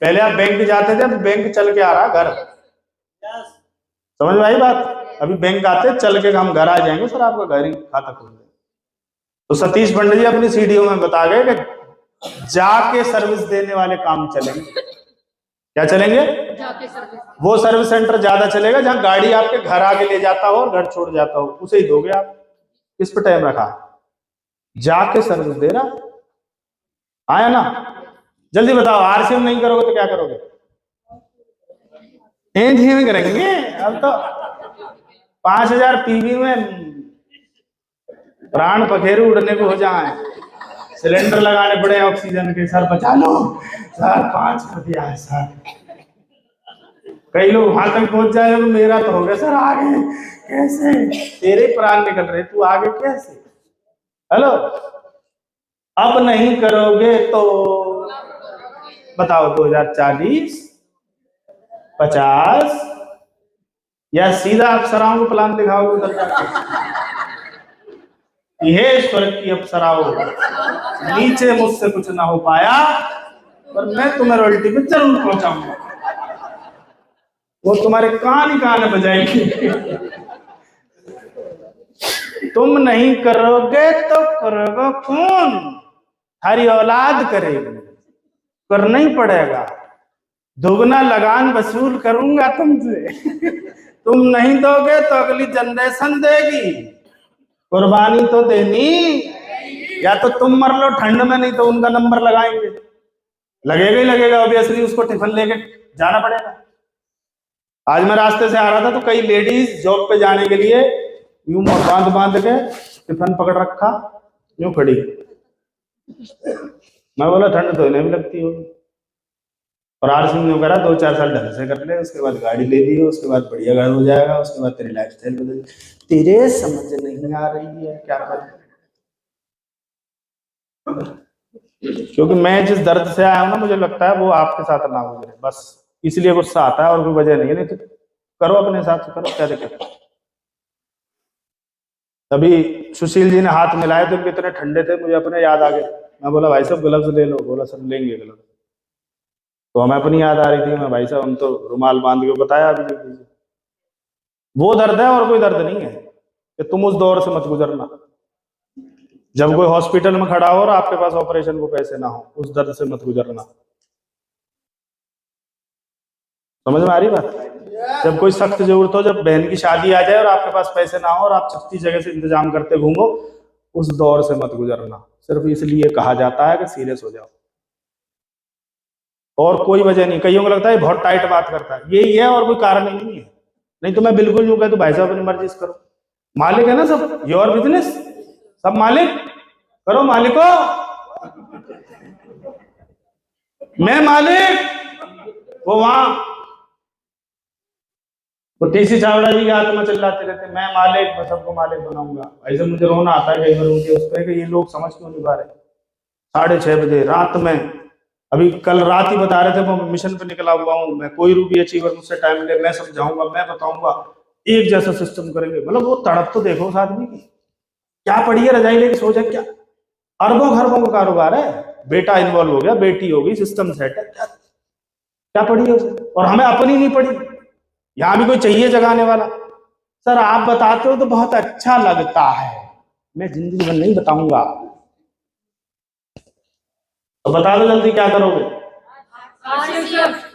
पहले आप बैंक जाते थे, अब बैंक चल के आ रहा घर। समझ में आई बात? अभी बैंक आते चल के, हम घर आ जाएंगे सर आपका घर ही खाता खोल देंगे। तो सतीश पंडित जी अपनी सीडीओ में बता गए कि जाके सर्विस देने वाले काम चलेंगे। क्या चलेंगे? जाके सर्विस। वो सर्विस सेंटर ज्यादा चलेगा जहां गाड़ी आपके घर आके ले जाता हो और घर छोड़ जाता हो, उसे ही दोगे आप। किस पे टाइम रखा? जाके सर्विस दे रहा। आया ना? जल्दी बताओ, आरसीएम नहीं करोगे तो क्या करोगे? धीमे करेंगे। अब तो 5000 पीवी में प्राण पखेरु उड़ने को हो जाए, सिलेंडर लगाने पड़े ऑक्सीजन के, सर बचा लो सर, 5 कर दिया है सर। कई लोग वहां तक पहुंच जाए, मेरा तो हो गया सर, आगे कैसे? तेरे प्राण निकल रहे, तू आगे कैसे? हेलो, अब नहीं करोगे तो बताओ 2040 50, या सीधा अप्सराओं को प्लान दिखाओगे उधर जाके? ये स्वर्ग की अप्सराओं, नीचे मुझसे कुछ ना हो पाया, पर मैं तुम्हें रॉयल्टी में जरूर पहुंचाऊंगा। वो तुम्हारे कान ही कान बजाएंगे। तुम नहीं करोगे तो करोगा कौन? हरी औलाद करेगी, करना ही पड़ेगा। दोगुना लगान वसूल करूंगा तुमसे। तुम नहीं दोगे तो अगली जनरेशन देगी। कुर्बानी तो देनी, या तो तुम मर लो ठंड में, नहीं तो उनका नंबर लगाएंगे। लगेगा ही लगेगा, ऑब्वियसली उसको टिफिन लेके जाना पड़ेगा। आज मैं रास्ते से आ रहा था तो कई लेडीज जॉब पे जाने के लिए यूं बांध बांध के टिफिन पकड़ रखा, यूं खड़ी। मैं बोला ठंड तो इन्हें भी लगती होगी। और आरसीएम ने करा 2-4 साल ढंग से कर ले, उसके बाद गाड़ी ले ली, उसके बाद बढ़िया घर हो जाएगा, उसके बाद तेरी लाइफस्टाइल बदल। तेरे समझ नहीं आ रही है क्या कर? क्योंकि मैं जिस दर्द से आया हूं ना, मुझे लगता है वो आपके साथ ना गुजरे, बस इसलिए गुस्सा आता है और कोई वजह नहीं है। नहीं तो करो अपने हिसाब से करो, क्या दिक्कत। तभी सुशील जी ने हाथ मिलाए तो इतने ठंडे थे, मुझे अपने याद आ गए। मैं बोला भाई साहब ग्लव्स ले लो। बोला सर लेंगे ग्लव्स। तो हमें अपनी याद आ रही थी। मैं भाई साहब हम तो रुमाल बांध के बताया अभी वो दर्द है और कोई दर्द नहीं है कि तुम उस दौर से मत गुजरना जब कोई हॉस्पिटल में खड़ा हो और आपके पास ऑपरेशन को पैसे ना हो, उस दर्द से मत गुजरना। समझ में आ रही बात। जब कोई सख्त जरूरत हो, जब बहन की शादी आ जाए और आपके पास पैसे ना हो और आप 36 जगह से इंतजाम करते घूमो, उस दौर से मत गुजरना। सिर्फ इसलिए कहा जाता है कि सीरियस हो जाओ, और कोई वजह नहीं। कईयों को लगता है बहुत टाइट बात करता है, यही है और कोई कारण ही नहीं है। नहीं तो मैं बिल्कुल यूं कहता, तो भाई साहब अपनी मर्जी से करो, मालिक है ना सब, योर बिजनेस, सब मालिक, करो मालिको, मैं मालिक। वो वहां वो टीसी छावड़ा जी की आत्मा चिल्लाते रहते, मैं मालिक, मैं सबको मालिक बनाऊंगा। ऐसे मुझे रोना आता है कई बार उनके उस पर कि ये लोग समझ क्यों नहीं पा रहे। 6:30 बजे रात में, अभी कल रात ही बता रहे थे, मैं मिशन पे निकला हुआ हूँ मैं, कोई रूबी अचीवर मुझसे टाइम ले, मैं समझाऊंगा, मैं बताऊंगा, एक जैसा सिस्टम करेंगे। मतलब वो तड़प तो देखो उस आदमी की, क्या पड़ी है रजाई लेके सो जाए, क्या अरबों खरबों का कारोबार है, बेटा इन्वॉल्व हो गया, बेटी हो गई, सिस्टम सेट है, क्या क्या पड़ी है उसे। और हमें अपनी नहीं पड़ी, यहां भी कोई चाहिए जगाने वाला। सर आप बताते हो तो बहुत अच्छा लगता है, मैं जिंदगी में नहीं बताऊंगा। तो बता दो जल्दी क्या करोगे।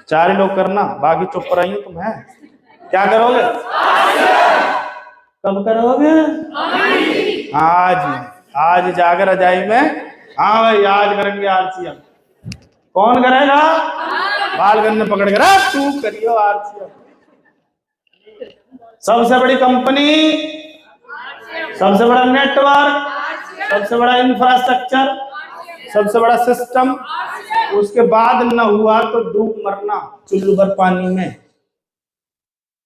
4 ही लोग करना, बाकी चुप पर आई तुम है। क्या करोगे, कब करोगे, आज, आज जाकर रजाई में। हाँ भाई आज करेंगे आरसीएम। कौन करेगा, बाल गन्ने पकड़ कर तू करियो आरसीएम। सबसे बड़ी कंपनी, सबसे बड़ा नेटवर्क, सबसे बड़ा इंफ्रास्ट्रक्चर, सबसे बड़ा सिस्टम। उसके बाद न हुआ तो डूब मरना चुल्लू भर पानी में।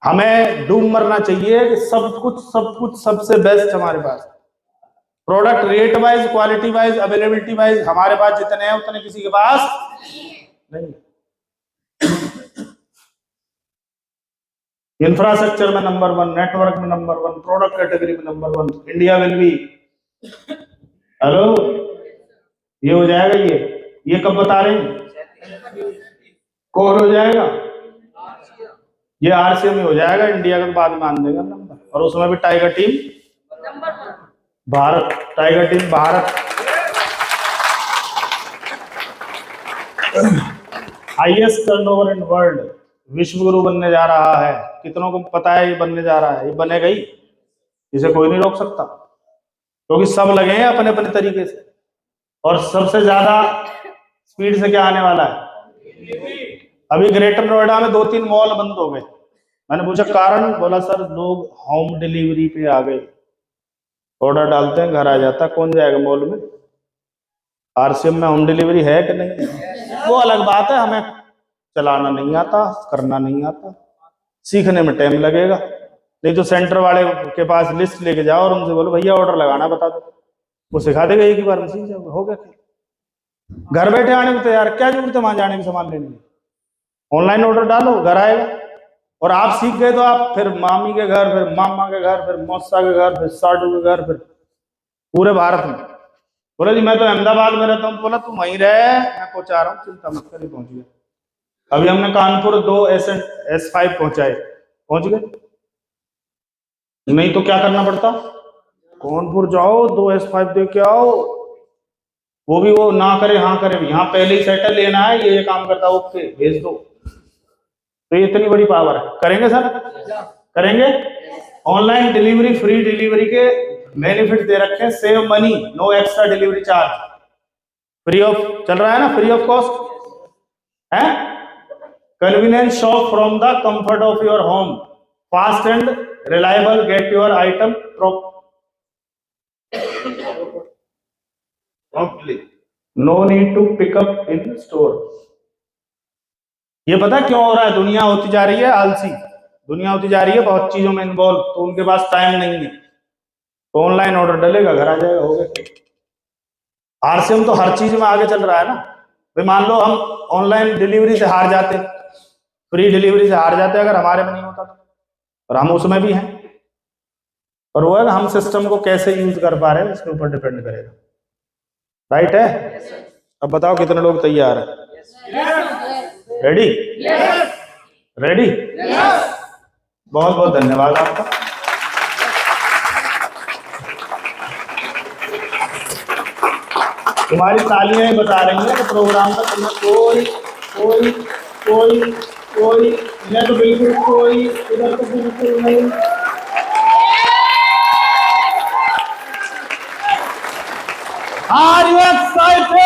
हमें डूब मरना चाहिए कि सब कुछ सबसे बेस्ट हमारे पास, product rate wise, quality wise, availability wise हमारे पास जितने हैं उतने किसी के पास नहीं। इंफ्रास्ट्रक्चर में नंबर 1, नेटवर्क में नंबर 1, प्रोडक्ट कैटेगरी में number 1, India will be. Hello, ये हो जाएगा, ये कब बता रहे हैं, कौन हो जाएगा, ये आरसीएम में हो जाएगा, इंडिया के बाद मान देगा नंबर। और उसमें भी tiger team Bharat, tiger team Bharat. Highest turnover in world, विश्व गुरु बनने जा रहा है। कितनों को पता है ये बनने जा रहा है, ये बनेगा ही, इसे कोई नहीं रोक सकता, क्योंकि सब लगे हैं अपने अपने तरीके से। और सबसे ज्यादा स्पीड से क्या आने वाला है। अभी ग्रेटर नोएडा में 2-3 मॉल बंद हो गए। मैंने पूछा कारण, बोला सर लोग होम डिलीवरी पे आ गए, ऑर्डर डालते हैं घर आ जाता। कौन जाएगा मॉल में, आरसीएम में होम डिलीवरी है कि नहीं, वो अलग बात है। हमें चलाना नहीं आता, करना नहीं आता, सीखने में टाइम लगेगा। नहीं तो सेंटर वाले के पास लिस्ट लेके जाओ और उनसे बोलो भैया ऑर्डर लगाना बता दो, वो सिखा देगा, एक ही बार में सीख जाओगे, हो गया। घर बैठे आने को तैयार, क्या जरूरत है वहां जाने की सामान लेने की। ऑनलाइन ऑर्डर डालो, घर आएगा। और आप सीख गए तो आप फिर मामी के घर, फिर मामा के घर, फिर मौसा के घर, फिर साडू के घर, फिर पूरे भारत में। बोला जी मैं तो अहमदाबाद में रहता हूँ। बोला तुम वहीं रहे, मैं पहुंचा रहा हूँ, चिंता मत करिए, पहुंच गया। अभी हमने कानपुर 2 S5 पहुंचाए, पहुंच गए। नहीं तो क्या करना पड़ता, कानपुर जाओ 2 S5 दे के आओ, वो भी वो ना करे हाँ करे, यहाँ पहले ही सेटल लेना है, ये काम करता, ओके भेज दो। तो ये इतनी बड़ी पावर है। करेंगे सर, करेंगे। ऑनलाइन डिलीवरी, फ्री डिलीवरी के बेनिफिट दे रखे हैं, save money, no extra delivery charge, free of चल रहा है ना, फ्री ऑफ कॉस्ट है। Convenience shop from the comfort of your home, fast and reliable, get your item promptly, no need to pick up in store। ये पता क्यों हो रहा है, दुनिया होती जा रही है आलसी, दुनिया होती जा रही है बहुत चीजों में इन्वॉल्व, तो उनके पास टाइम नहीं है, तो ऑनलाइन ऑर्डर डलेगा, घर आ जाएगा, हो गया। आरसीएम तो हर चीज में आगे चल रहा है ना भाई। मान लो हम ऑनलाइन डिलीवरी से हार जाते फ्री डिलीवरी से हार जाते अगर हमारे में नहीं होता तो, और हम उसमें भी हैं। और वो है कि हम सिस्टम को कैसे यूज कर पा रहे हैं इसके ऊपर डिपेंड करेगा। राइट है? अब बताओ कितने लोग तैयार हैं? रेडी? रेडी? बहुत बहुत धन्यवाद आपका। तुम्हारी तालियां बता रही हैं कि प्रोग्राम का तुम्हें कोई कोई कोई कोई मैं तो बिल्कुल कोई इधर तो बिल्कुल नहीं। Are you excited?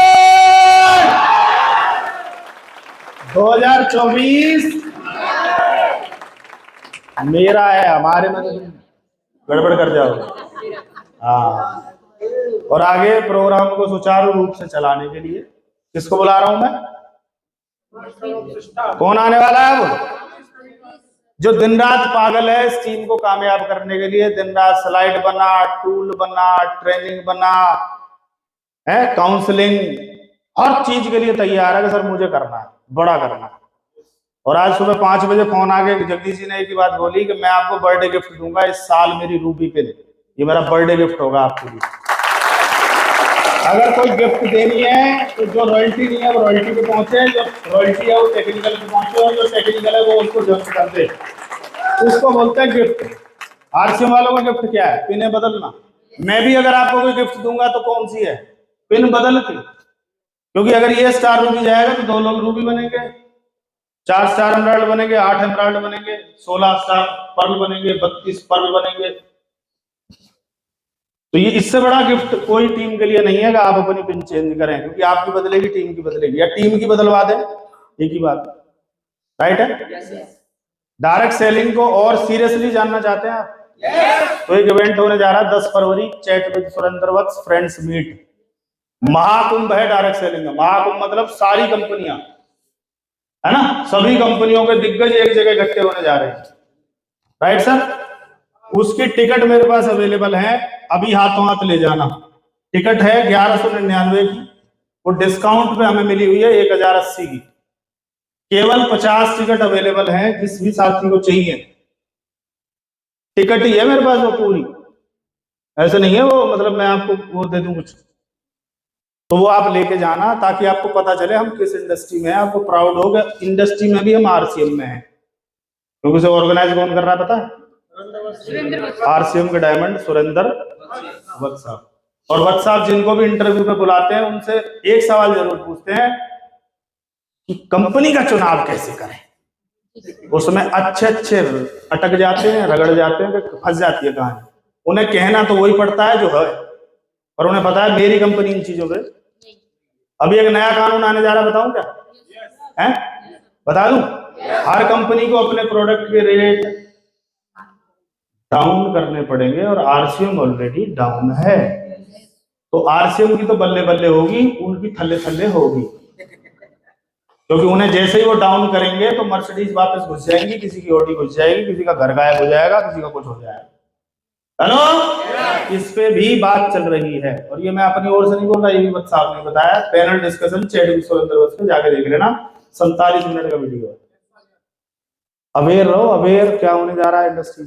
2024 मेरा है, हमारे में तो गड़बड़ कर जाओगे। हाँ, और आगे प्रोग्राम को सुचारू रूप से चलाने के लिए किसको बुला रहा हूं मैं? कौन आने वाला है? वो जो दिन रात पागल है इस टीम को कामयाब करने के लिए, दिन रात स्लाइड बना, टूल बना, ट्रेनिंग बना, है काउंसलिंग, हर चीज के लिए तैयार है कि सर मुझे करना है, बड़ा करना है। और आज सुबह 5 बजे फोन आ गया, जगदीश जी ने एक ही बात बोली कि मैं आपको बर्थडे गिफ्ट दूंगा इस साल, मेरी रूबी पिन, ये मेरा बर्थडे गिफ्ट होगा आपके लिए। अगर कोई गिफ्ट देनी है तो जो रॉयल्टी नहीं है वो रॉयल्टी पे पहुंचे, जो रॉयल्टी है वो टेक्निकल पे पहुंचे, और जो टेक्निकल है वो उसको जब्त कर दे, उसको बोलते हैं गिफ्ट। आरसीएम वालों का गिफ्ट क्या है? पिने बदलना। मैं भी अगर आपको कोई गिफ्ट दूंगा तो कौन सी है? पिन बदल के, क्योंकि अगर ये स्टार रूबी जाएगा तो 2 लोग रूबी बनेंगे, 4 स्टार एमराल्ड बनेंगे, 8 एमराल्ड बनेंगे, 16 स्टार पर्ल बनेंगे, 32 पर्ल बनेंगे। तो ये इससे बड़ा गिफ्ट कोई टीम के लिए नहीं है कि आप अपनी पिन चेंज करें, क्योंकि आपकी बदलेगी, टीम की बदलेगी, या टीम की बदलवा दें, एक ही बात। राइट है? डायरेक्ट सेलिंग को और सीरियसली जानना चाहते हैं आप? तो एक इवेंट होने जा रहा है 10 फरवरी, chat with Surendra Vats friends meet, Mahakumbh है डायरेक्ट सेलिंग में। महाकुंभ मतलब सारी कंपनियां, है ना, सभी कंपनियों के दिग्गज एक जगह इकट्ठे होने जा रहे हैं। Right sir? उसकी टिकट मेरे पास अवेलेबल है, अभी हाथों हाथ ले जाना। टिकट है 1199 की, वो डिस्काउंट पे हमें मिली हुई है 1080 की। केवल 50 टिकट अवेलेबल है, जिस भी साथी को चाहिए। टिकट ही है मेरे पास वो पूरी, ऐसे नहीं है वो मतलब मैं आपको वो दे दूं कुछ, तो वो आप लेके जाना ताकि आपको पता चले हम किस इंडस्ट्री में हैं, आपको प्राउड होगा। इंडस्ट्री में भी हम आरसीएम में हैं, क्योंकि उसे ऑर्गेनाइज कौन कर रहा है पता है? आरसीएम के डायमंड सुरेंद्र वत्स साहब। और वत्स साहब जिनको भी इंटरव्यू पे बुलाते हैं उनसे एक सवाल जरूर पूछते हैं कि कंपनी का चुनाव कैसे करें। उसमें अच्छे अटक जाते हैं, रगड़ जाते हैं, फंस जाती है कहानी। उन्हें कहना तो वही पड़ता है जो है, और उन्हें पता है मेरी कंपनी इन चीजों पे। अभी एक नया कानून आने जा रहा है, बताऊं क्या है? बता दूं? हर कंपनी को अपने प्रोडक्ट के रेट डाउन करने पड़ेंगे, और आरसीएम ऑलरेडी डाउन है, तो आरसीएम की तो बल्ले बल्ले होगी, उनकी थल्ले थल्ले होगी, क्योंकि उन्हें जैसे ही वो डाउन करेंगे तो मर्सिडीज वापस घुस जाएंगी, किसी की ऑडी घुस जाएगी, किसी का घर गायब हो जाएगा, किसी का कुछ हो जाएगा। हेलो, इस पे भी बात चल रही है, और ये मैं अपनी ओर से नहीं बोल रहा, ये भी वत्स साहब ने बताया। Panel discussion chat with Surendra Vats पे जाके देख लेना, 47 मिनट का वीडियो है। अवेयर रहो, अवेयर क्या होने जा रहा है इंडस्ट्री।